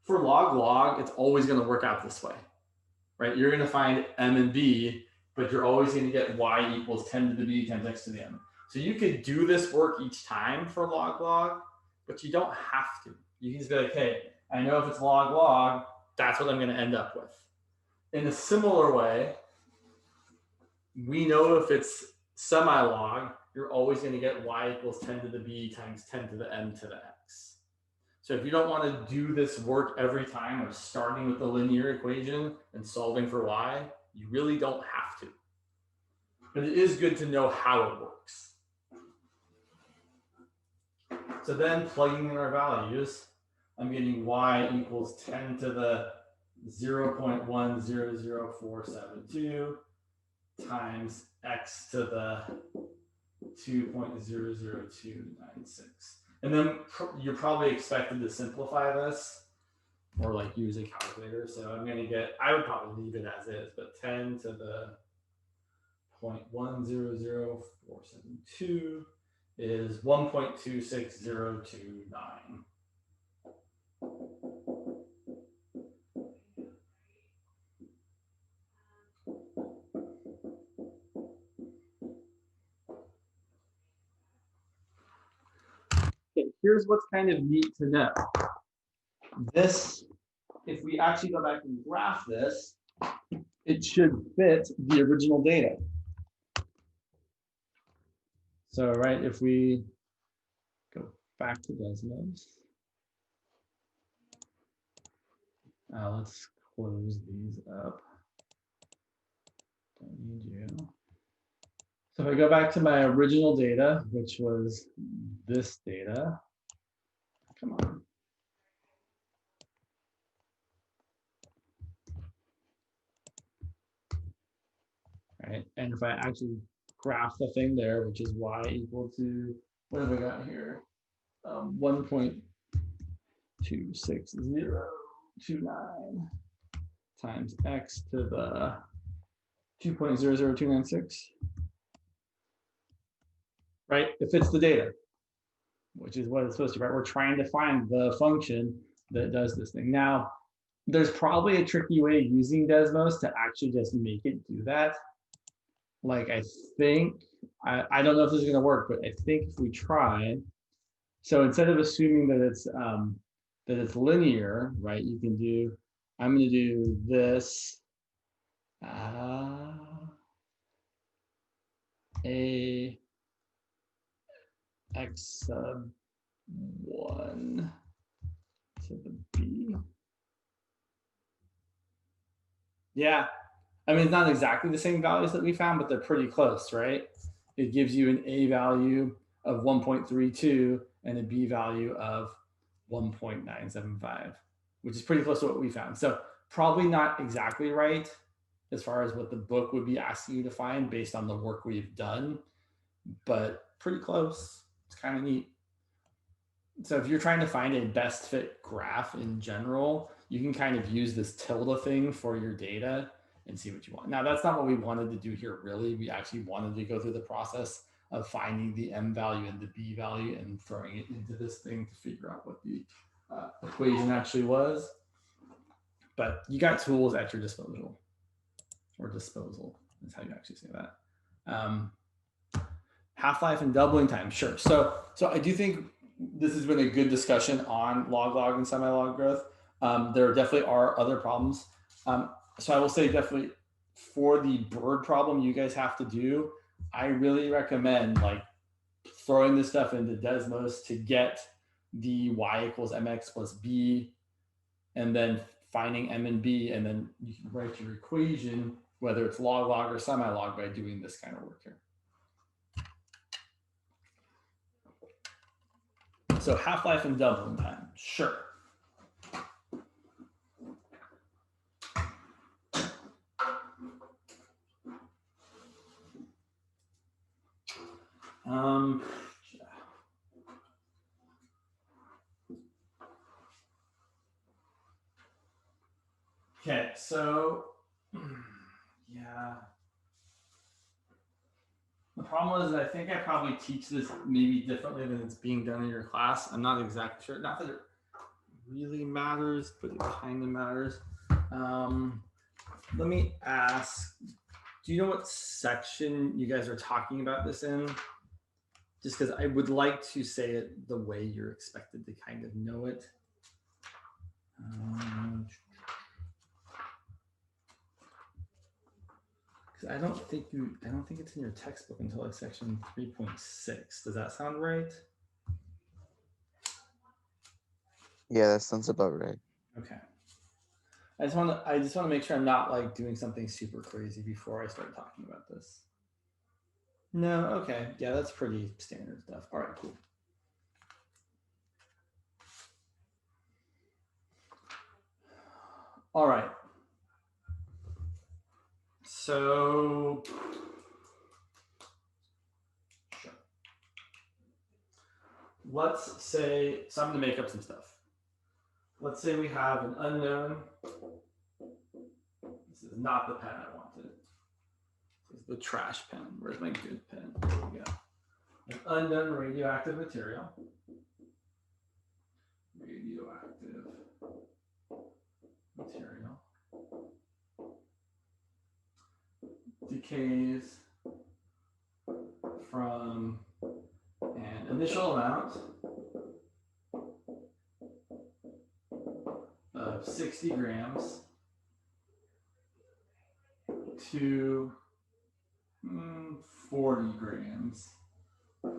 For log, it's always going to work out this way, right? You're going to find m and b, but you're always going to get y equals 10 to the b times x to the m. So you could do this work each time for log, but you don't have to. You can just be like, hey, I know if it's log, that's what I'm going to end up with. In a similar way, we know if it's semi-log, you're always going to get y equals 10 to the b times 10 to the m to the x. So if you don't want to do this work every time of starting with the linear equation and solving for y, you really don't have to. But it is good to know how it works. So then plugging in our values, I'm getting y equals 10 to the 0.100472 times x to the 2.00296. And then you're probably expected to simplify this or like use a calculator. So I'm going to get, I would probably leave it as is, but 10 to the 0.100472 is 1.26029. Okay, here's what's kind of neat to know. This, if we actually go back and graph this, it should fit the original data. So, right, if we go back to Desmos, let's close these up. Don't need you. So if I go back to my original data, which was this data, come on. Right, and if I actually graph the thing there, which is y equal to, what have I got here? 1.26029 times x to the 2.00296. Right, it fits the data, which is what it's supposed to, right? We're trying to find the function that does this thing. Now, there's probably a tricky way using Desmos to actually just make it do that. Like I think, I don't know if this is gonna work, but I think if we try, so instead of assuming that it's linear, right? You can do, I'm gonna do this, a x sub 1 to the b. Yeah, I mean, it's not exactly the same values that we found, but they're pretty close, right? It gives you an a value of 1.32 and a b value of 1.975, which is pretty close to what we found. So probably not exactly right as far as what the book would be asking you to find based on the work we've done, but pretty close. It's kind of neat. So if you're trying to find a best fit graph in general, you can kind of use this tilde thing for your data and see what you want. Now, that's not what we wanted to do here, really. We actually wanted to go through the process of finding the m value and the b value and throwing it into this thing to figure out what the equation actually was. But you got tools at your disposal, or disposal is how you actually say that. Half-life and doubling time, sure. So I do think this has been a good discussion on log and semi-log growth. There definitely are other problems. So I will say definitely for the bird problem you guys have to do, I really recommend like throwing this stuff into Desmos to get the y equals mx plus b, and then finding m and b, and then you can write your equation, whether it's log or semi-log, by doing this kind of work here. So half-life and doubling time, sure. Okay, so yeah. The problem is that I think I probably teach this maybe differently than it's being done in your class. I'm not exactly sure. Not that it really matters, but it kind of matters. Let me ask, do you know what section you guys are talking about this in? Just because I would like to say it the way you're expected to kind of know it. Because I don't think it's in your textbook until like section 3.6. Does that sound right? Yeah, that sounds about right. Okay. I just want to make sure I'm not like doing something super crazy before I start talking about this. No, okay. Yeah, that's pretty standard stuff. All right, cool. All right. So sure. Let's say, so I'm going to make up some stuff. Let's say we have an unknown. This is not the pen I wanted. This is the trash pen. Where's my good pen? There we go. An unknown radioactive material. Radioactive material decays from an initial amount of 60 grams to 40 grams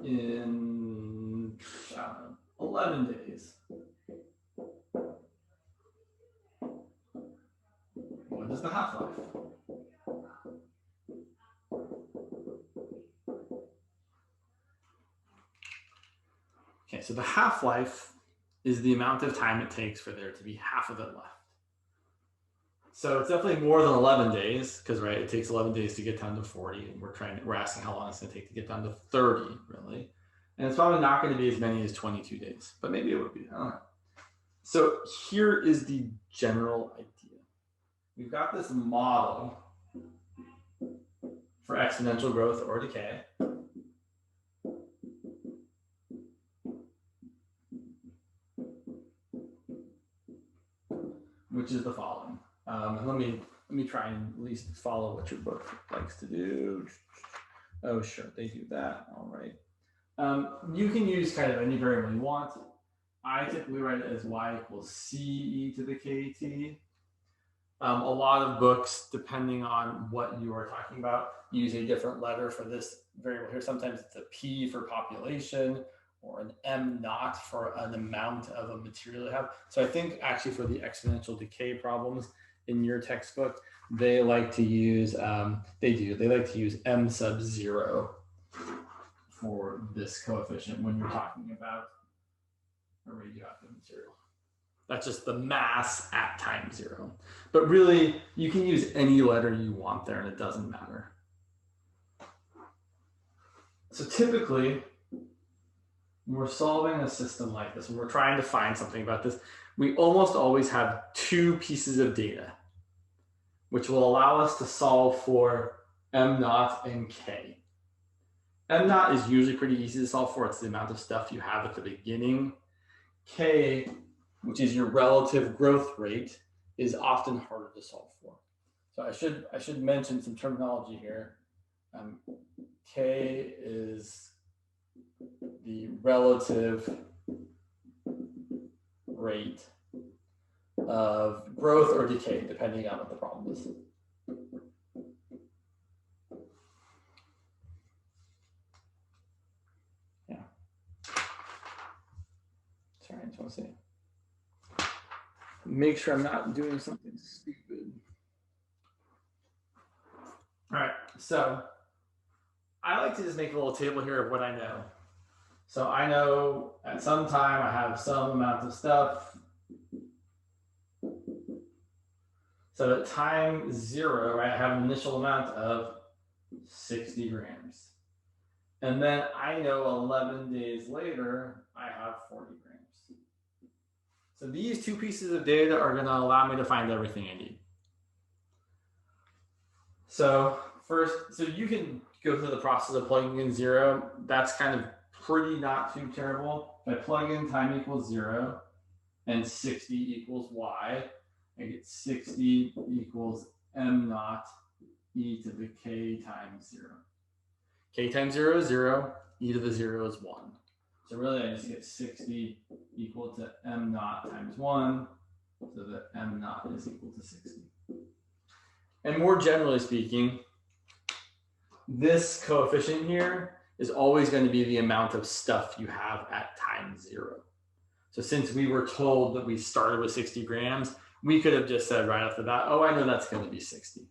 in, I don't know, 11 days. What is the half-life? Okay, so the half-life is the amount of time it takes for there to be half of it left. So it's definitely more than 11 days, because right, it takes 11 days to get down to 40, and we're asking how long it's going to take to get down to 30, really. And it's probably not going to be as many as 22 days, but maybe it would be. I don't know. So here is the general idea. We've got this model for exponential growth or decay. Which is the following. Let me try and at least follow what your book likes to do. Oh, sure, they do that. All right. You can use kind of any variable you want. I typically write it as y equals c e to the kt. A lot of books, depending on what you are talking about, use a different letter for this variable here. Sometimes it's a p for population, or an m naught for an amount of a material you have. So I think actually for the exponential decay problems in your textbook, they like to use, they like to use m sub 0 for this coefficient when you're talking about a radioactive material. That's just the mass at time 0. But really, you can use any letter you want there and it doesn't matter. So typically, when we're solving a system like this, when we're trying to find something about this, we almost always have two pieces of data, which will allow us to solve for m naught and k. M naught is usually pretty easy to solve for. It's the amount of stuff you have at the beginning. K, which is your relative growth rate, is often harder to solve for. So I should mention some terminology here. K is the relative rate of growth or decay, depending on what the problem is. Yeah. Sorry, I just want to say. Make sure I'm not doing something stupid. All right, so I like to just make a little table here of what I know. So I know at some time I have some amount of stuff. So at time 0, right, I have an initial amount of 60 grams. And then I know 11 days later, I have 40 grams. So these two pieces of data are going to allow me to find everything I need. So first, so you can go through the process of plugging in 0. That's kind of pretty not too terrible. If I plug in time equals 0 and 60 equals y, I get 60 equals m naught e to the k times 0. K times 0 is 0, e to the 0 is 1. So really I just get 60 equal to m naught times 1, so that m naught is equal to 60. And more generally speaking, this coefficient here is always going to be the amount of stuff you have at time 0. So since we were told that we started with 60 grams, we could have just said right off the bat, oh, I know that's going to be 60.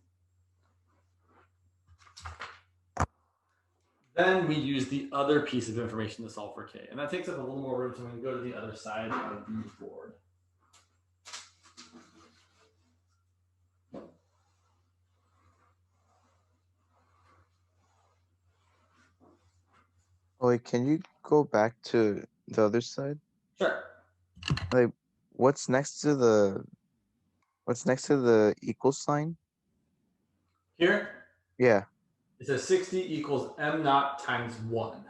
Then we use the other piece of information to solve for K. And that takes up a little more room, so I'm going to go to the other side of the board. Oh, wait, can you go back to the other side? Sure. Like, what's next to the equal sign? Here, Yeah. it says 60 equals m naught times 1.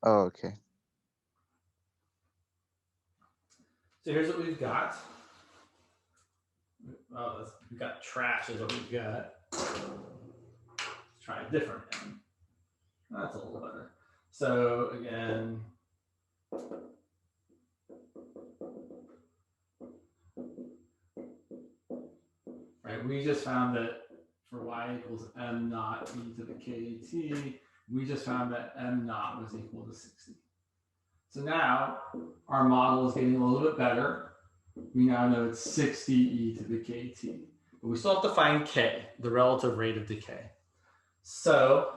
Oh, okay. So here's what we've got. Oh, we've got trash is what we've got. Let's try a different m. That's a little better. So again, right, we just found that for y equals m naught e to the kt, we just found that m naught was equal to 60. So now our model is getting a little bit better. We now know it's 60 e to the kt. But we still have to find k, the relative rate of decay. So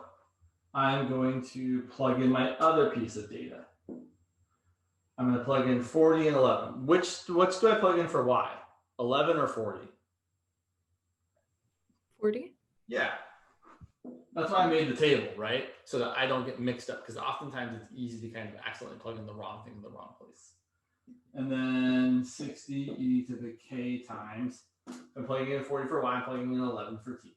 I'm going to plug in my other piece of data. I'm going to plug in 40 and 11. Which do I plug in for y? 11 or 40? 40? Yeah. That's why I made the table, right? So that I don't get mixed up, because oftentimes it's easy to kind of accidentally plug in the wrong thing in the wrong place. And then 60 e to the k times. I'm plugging in 40 for y, I'm plugging in 11 for t.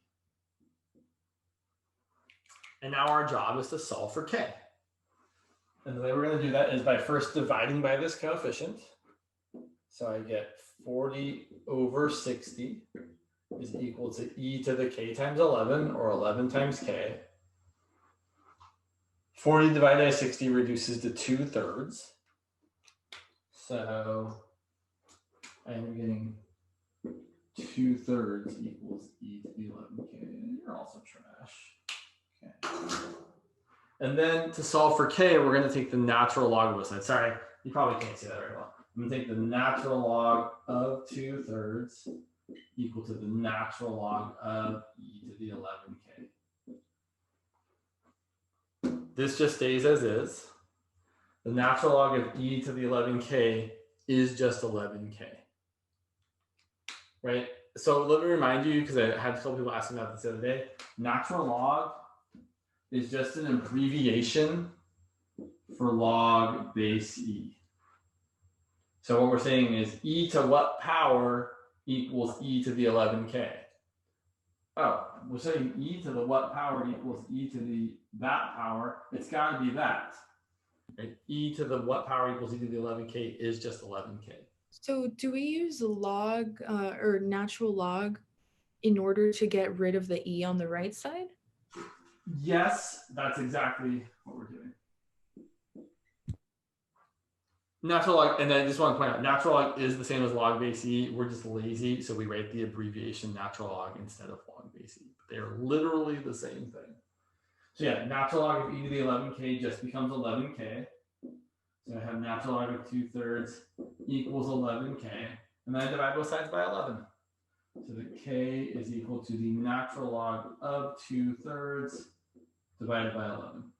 And now our job is to solve for k. And the way we're going to do that is by first dividing by this coefficient. So I get 40 over 60 is equal to e to the k times 11, or 11 times k. 40 divided by 60 reduces to 2/3. So I'm getting 2/3 equals e to the 11k. You're also trash. Okay. And then to solve for k, we're going to take the natural log of both sides. Sorry, you probably can't see that very well. I'm going to take the natural log of 2/3 equal to the natural log of e to the 11k. This just stays as is. The natural log of e to the 11k is just 11k. Right? So let me remind you, because I had a couple people asking about this the other day, natural log is just an abbreviation for log base e. So what we're saying is e to what power equals e to the 11k. Oh, we're saying e to the what power equals e to the that power. It's got to be that. Right? E to the what power equals e to the 11k is just 11k. So do we use log or natural log in order to get rid of the e on the right side? Yes, that's exactly what we're doing. Natural log, and I just want to point out, natural log is the same as log base e. We're just lazy, so we write the abbreviation natural log instead of log base e. But they're literally the same thing. So yeah, natural log of e to the 11k just becomes 11k. So I have natural log of 2/3 equals 11k, and then I divide both sides by 11. So the k is equal to the natural log of 2/3 divided by 11.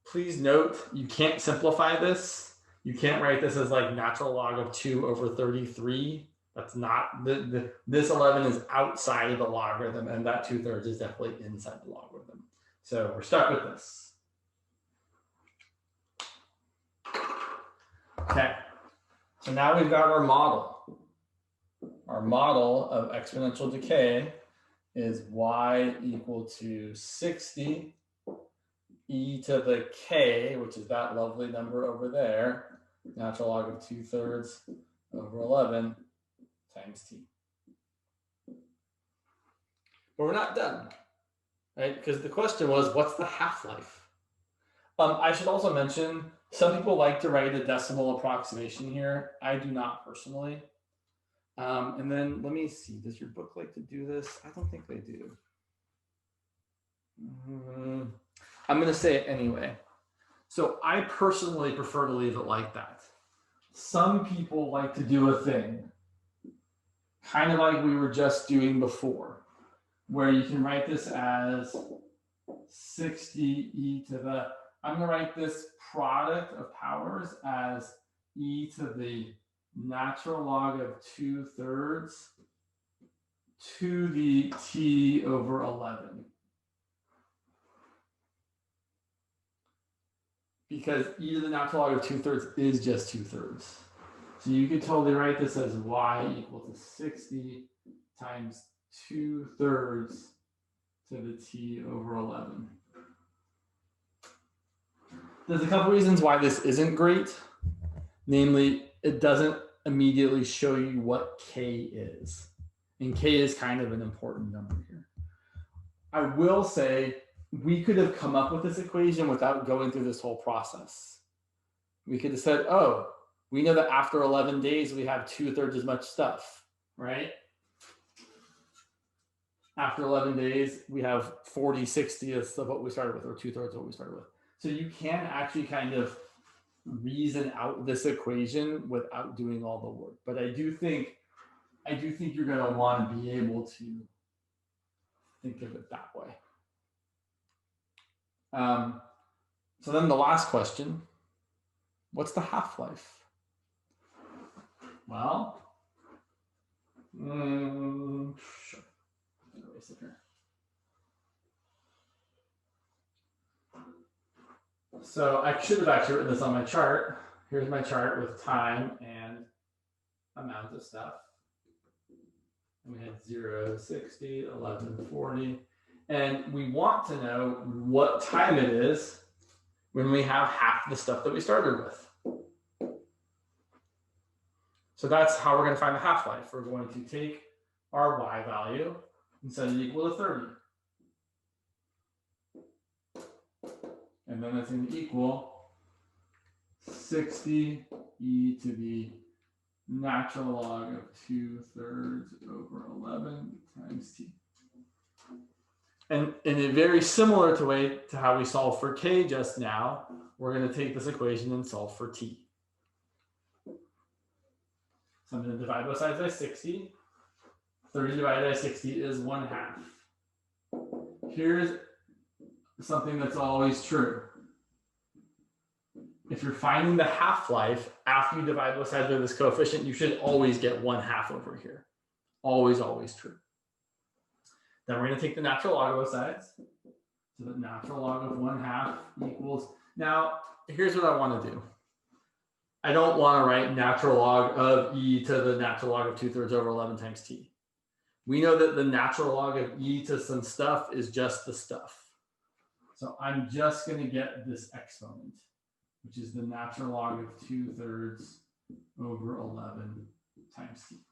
Please note, you can't simplify this. You can't write this as like natural log of 2 over 33. That's not, this 11 is outside of the logarithm, and that 2/3 is definitely inside the logarithm. So we're stuck with this. Okay, so now we've got our model. Our model of exponential decay is y equal to 60 e to the k, which is that lovely number over there, natural log of 2/3 over 11 times t. But we're not done, right? Because the question was, what's the half-life? I should also mention, some people like to write a decimal approximation here. I do not personally. And then let me see, does your book like to do this? I don't think they do. I'm going to say it anyway. So I personally prefer to leave it like that. Some people like to do a thing, kind of like we were just doing before, where you can write this as 60e to the, I'm going to write this product of powers as e to the natural log of 2/3 to the t over 11. Because e to the natural log of 2/3 is just 2/3. So you could totally write this as y equal to 60 times 2/3 to the t over 11. There's a couple reasons why this isn't great. Namely, it doesn't immediately show you what k is. And k is kind of an important number here. I will say we could have come up with this equation without going through this whole process. We could have said, oh, we know that after 11 days, we have 2/3 as much stuff, right? After 11 days, we have 40/60ths of what we started with, or 2/3 of what we started with. So you can actually kind of reason out this equation without doing all the work. But I do think you're going to want to be able to think of it that way. So then the last question, what's the half-life? Well, sure. So I should have actually written this on my chart. Here's my chart with time and amount of stuff. And we had 0, 60, 11, 40. And we want to know what time it is when we have half the stuff that we started with. So that's how we're going to find the half-life. We're going to take our y value and set it equal to 30. And then that's going to equal 60 e to the natural log of 2/3 over 11 times t. And in a very similar way to how we solved for k just now, we're going to take this equation and solve for t. So I'm going to divide both sides by 60. 30 divided by 60 is 1/2. Here's something that's always true. If you're finding the half-life after you divide both sides by this coefficient, you should always get 1/2 over here. Always, always true. Then we're going to take the natural log of both sides. So the natural log of 1/2 equals, now here's what I want to do. I don't want to write natural log of e to the natural log of 2/3 over 11 times t. We know that the natural log of e to some stuff is just the stuff. So I'm just going to get this exponent, which is the natural log of 2/3 over 11 times t.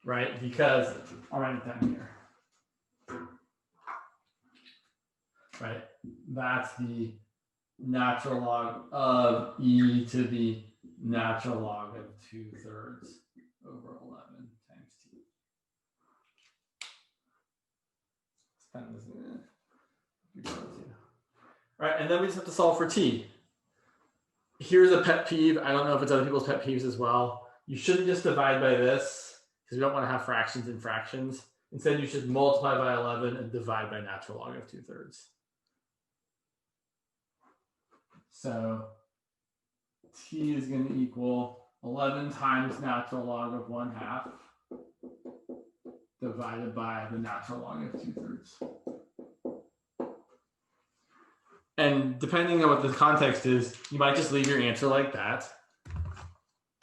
Right? Because I'll write it down here. Right? That's the natural log of e to the natural log of 2/3 over 11 times t. Right, and then we just have to solve for t. Here's a pet peeve. I don't know if it's other people's pet peeves as well. You shouldn't just divide by this because we don't want to have fractions in fractions. Instead, you should multiply by 11 and divide by natural log of 2/3. So t is going to equal 11 times natural log of 1/2 divided by the natural log of 2/3. And depending on what the context is, you might just leave your answer like that.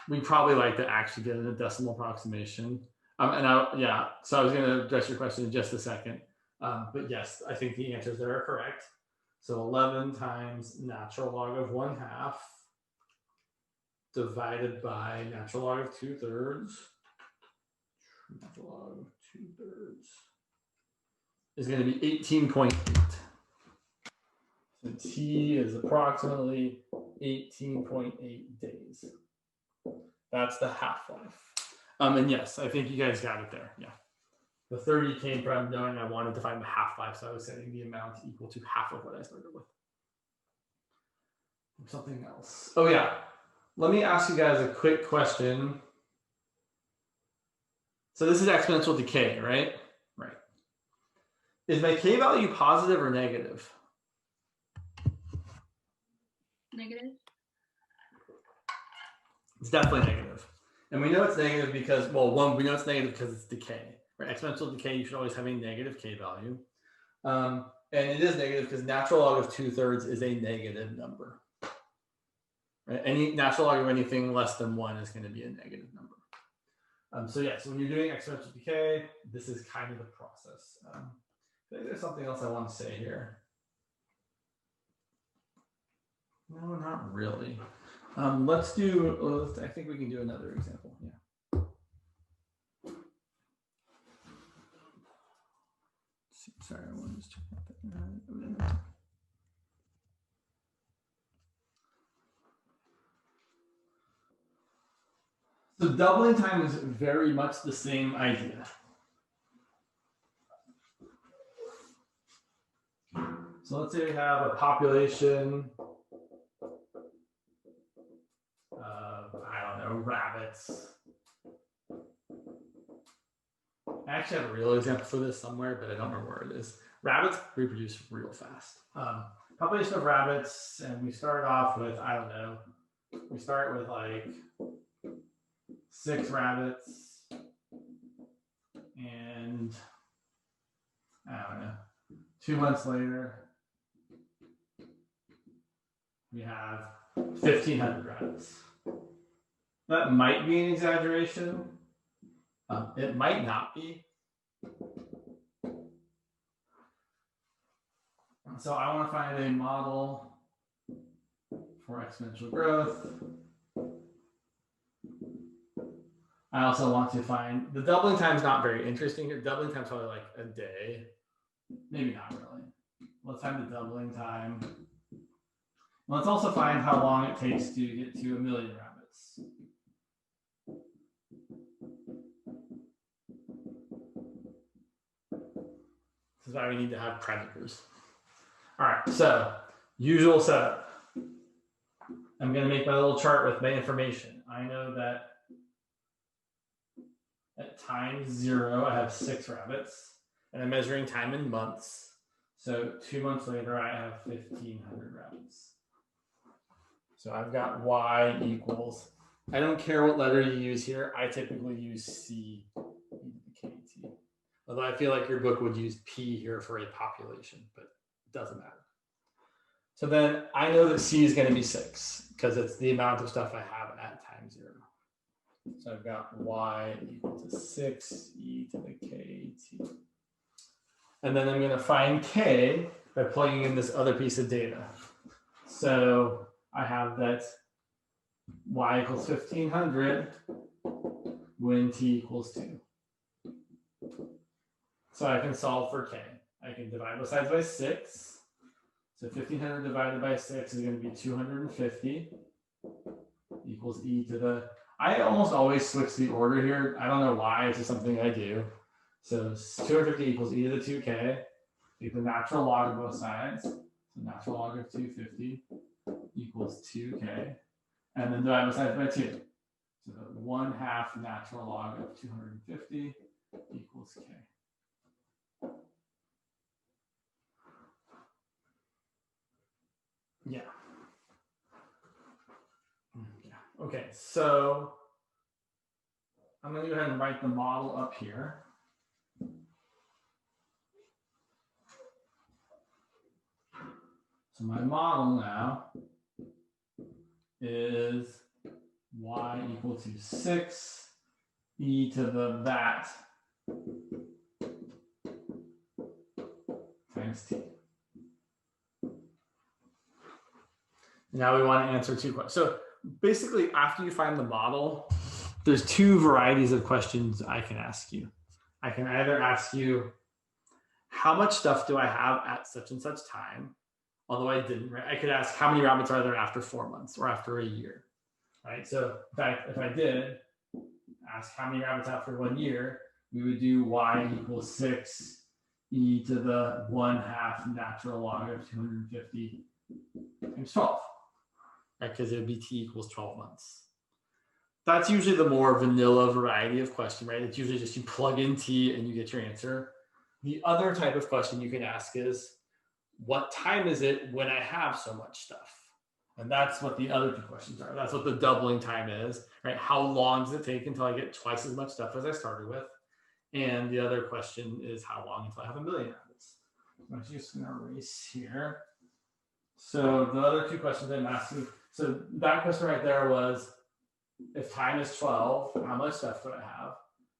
We probably like to actually get a decimal approximation. So I was going to address your question in just a second. But yes, I think the answers there are correct. So 11 times natural log of 1/2 divided by natural log of 2/3. Natural log of 2/3 is going to be 18.8. So t is approximately 18.8 days. That's the half-life. And yes, I think you guys got it there. Yeah. The 30 came from knowing I wanted to find the half-life, so I was setting the amount equal to half of what I started with. Something else. Oh yeah, let me ask you guys a quick question. So this is exponential decay, right? Right. Is my k value positive or negative? Negative. It's definitely negative. And we know it's negative because, well, one, we know it's negative because it's decay. Right? Exponential decay, you should always have a negative k value. And it is negative because natural log of 2/3 is a negative number. Right? Any natural log of anything less than 1 is going to be a negative number. So yeah, so when you're doing exponential decay, this is kind of the process. I think there's something else I want to say here. No, not really. Let's do, I think we can do another example. Yeah. Sorry, I want to just check that. So doubling time is very much the same idea. So let's say we have a population of, I don't know, rabbits. I actually have a real example for this somewhere, but I don't remember where it is. Rabbits reproduce real fast. Population of rabbits, and we start off with, I don't know, we start with like 6 rabbits, and I don't know, 2 months later, we have 1,500 rabbits. That might be an exaggeration. It might not be. So I want to find a model for exponential growth. I also want to find, the doubling time is not very interesting here. Doubling time is probably like a day. Maybe not really. Let's find the doubling time. Let's also find how long it takes to get to 1 million rabbits. This is why we need to have predators. All right, so usual setup. I'm going to make my little chart with my information. I know that at time 0, I have 6 rabbits, and I'm measuring time in months. So 2 months later, I have 1,500 rabbits. So I've got y equals, I don't care what letter you use here. I typically use C e to the kt. Although I feel like your book would use P here for a population, but it doesn't matter. So then I know that C is going to be 6 because it's the amount of stuff I have at time 0. So I've got y equal to 6 e to the kt. And then I'm going to find k by plugging in this other piece of data. So I have that y equals 1,500 when t equals 2. So I can solve for k. I can divide both sides by 6. So 1,500 divided by 6 is going to be 250 equals e to the, I almost always switch the order here. I don't know why, it's just something I do. So 250 equals e to the 2k. Take the natural log of both sides. So natural log of 250 equals 2k. And then divide both sides by 2. So the 1/2 natural log of 250 equals k. Yeah. Yeah. Okay, so I'm going to go ahead and write the model up here. So my model now is y equal to 6 e to the that times t. Now we want to answer 2 questions. So basically, after you find the model, there's 2 varieties of questions I can ask you. I can either ask you, how much stuff do I have at such and such time? Although I didn't, right? I could ask, how many rabbits are there after 4 months or after a year, right? So in fact, if I did ask how many rabbits after 1 year, we would do y equals 6 e to the 1/2 natural log of 250 times 12, right? Because it would be t equals 12 months. That's usually the more vanilla variety of question, right? It's usually just you plug in t and you get your answer. The other type of question you can ask is, what time is it when I have so much stuff? And that's what the other two questions are. That's what the doubling time is, right? How long does it take until I get twice as much stuff as I started with? And the other question is, how long until I have 1 million rabbits? I'm just going to erase here. So the other two questions I'm asking, so that question right there was, if time is 12, how much stuff do I have?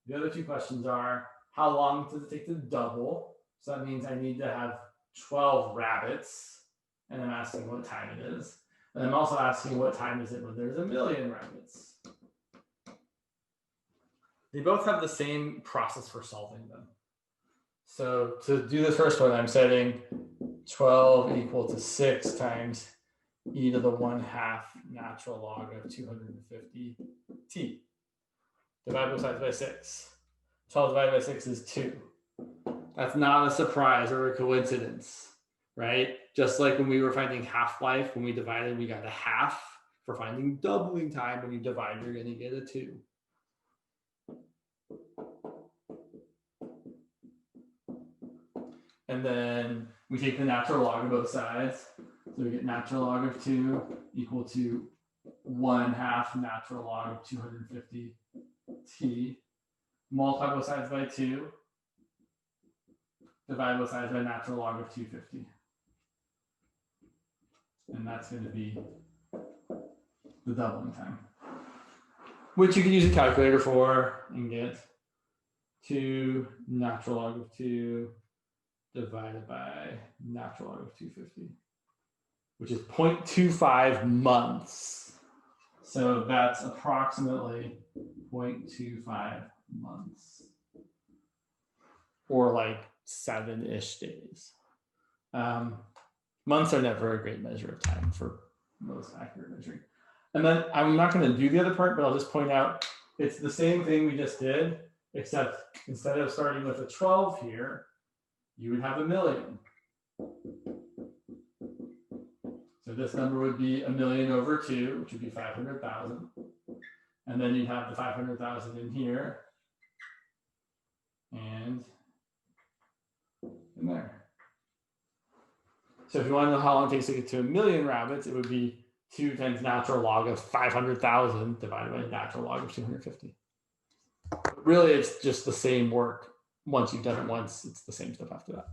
The other two questions are, how long does it take to double? So that means I need to have 12 rabbits. And I'm asking what time it is. And I'm also asking what time is it when there's 1 million rabbits. They both have the same process for solving them. So to do this first one, I'm setting 12 equal to 6 times e to the 1/2 natural log of 250 t. Divide both sides by 6. 12 divided by 6 is 2. That's not a surprise or a coincidence, right? Just like when we were finding half-life, when we divided, we got a half. For finding doubling time, when you divide, you're going to get a 2. And then we take the natural log of both sides. So we get natural log of 2 equal to 1/2 natural log of 250 t. Multiply both sides by 2. Divide both sides by natural log of 250. And that's going to be the doubling time, which you can use a calculator for and get 2 natural log of 2 divided by natural log of 250, which is 0.25 months. So that's approximately 0.25 months, or like 7-ish days. Months are never a great measure of time for most accurate measuring. And then I'm not going to do the other part, but I'll just point out it's the same thing we just did, except instead of starting with a 12 here, you would have 1 million. So this number would be 1 million over 2, which would be 500,000. And then you'd have the 500,000 in here and in there. So if you want to know how long it takes to get to 1 million rabbits, it would be 2 times natural log of 500,000 divided by natural log of 250. But really, it's just the same work. Once you've done it once, it's the same stuff after that.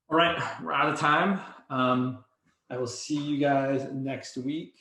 All right, we're out of time. I will see you guys next week.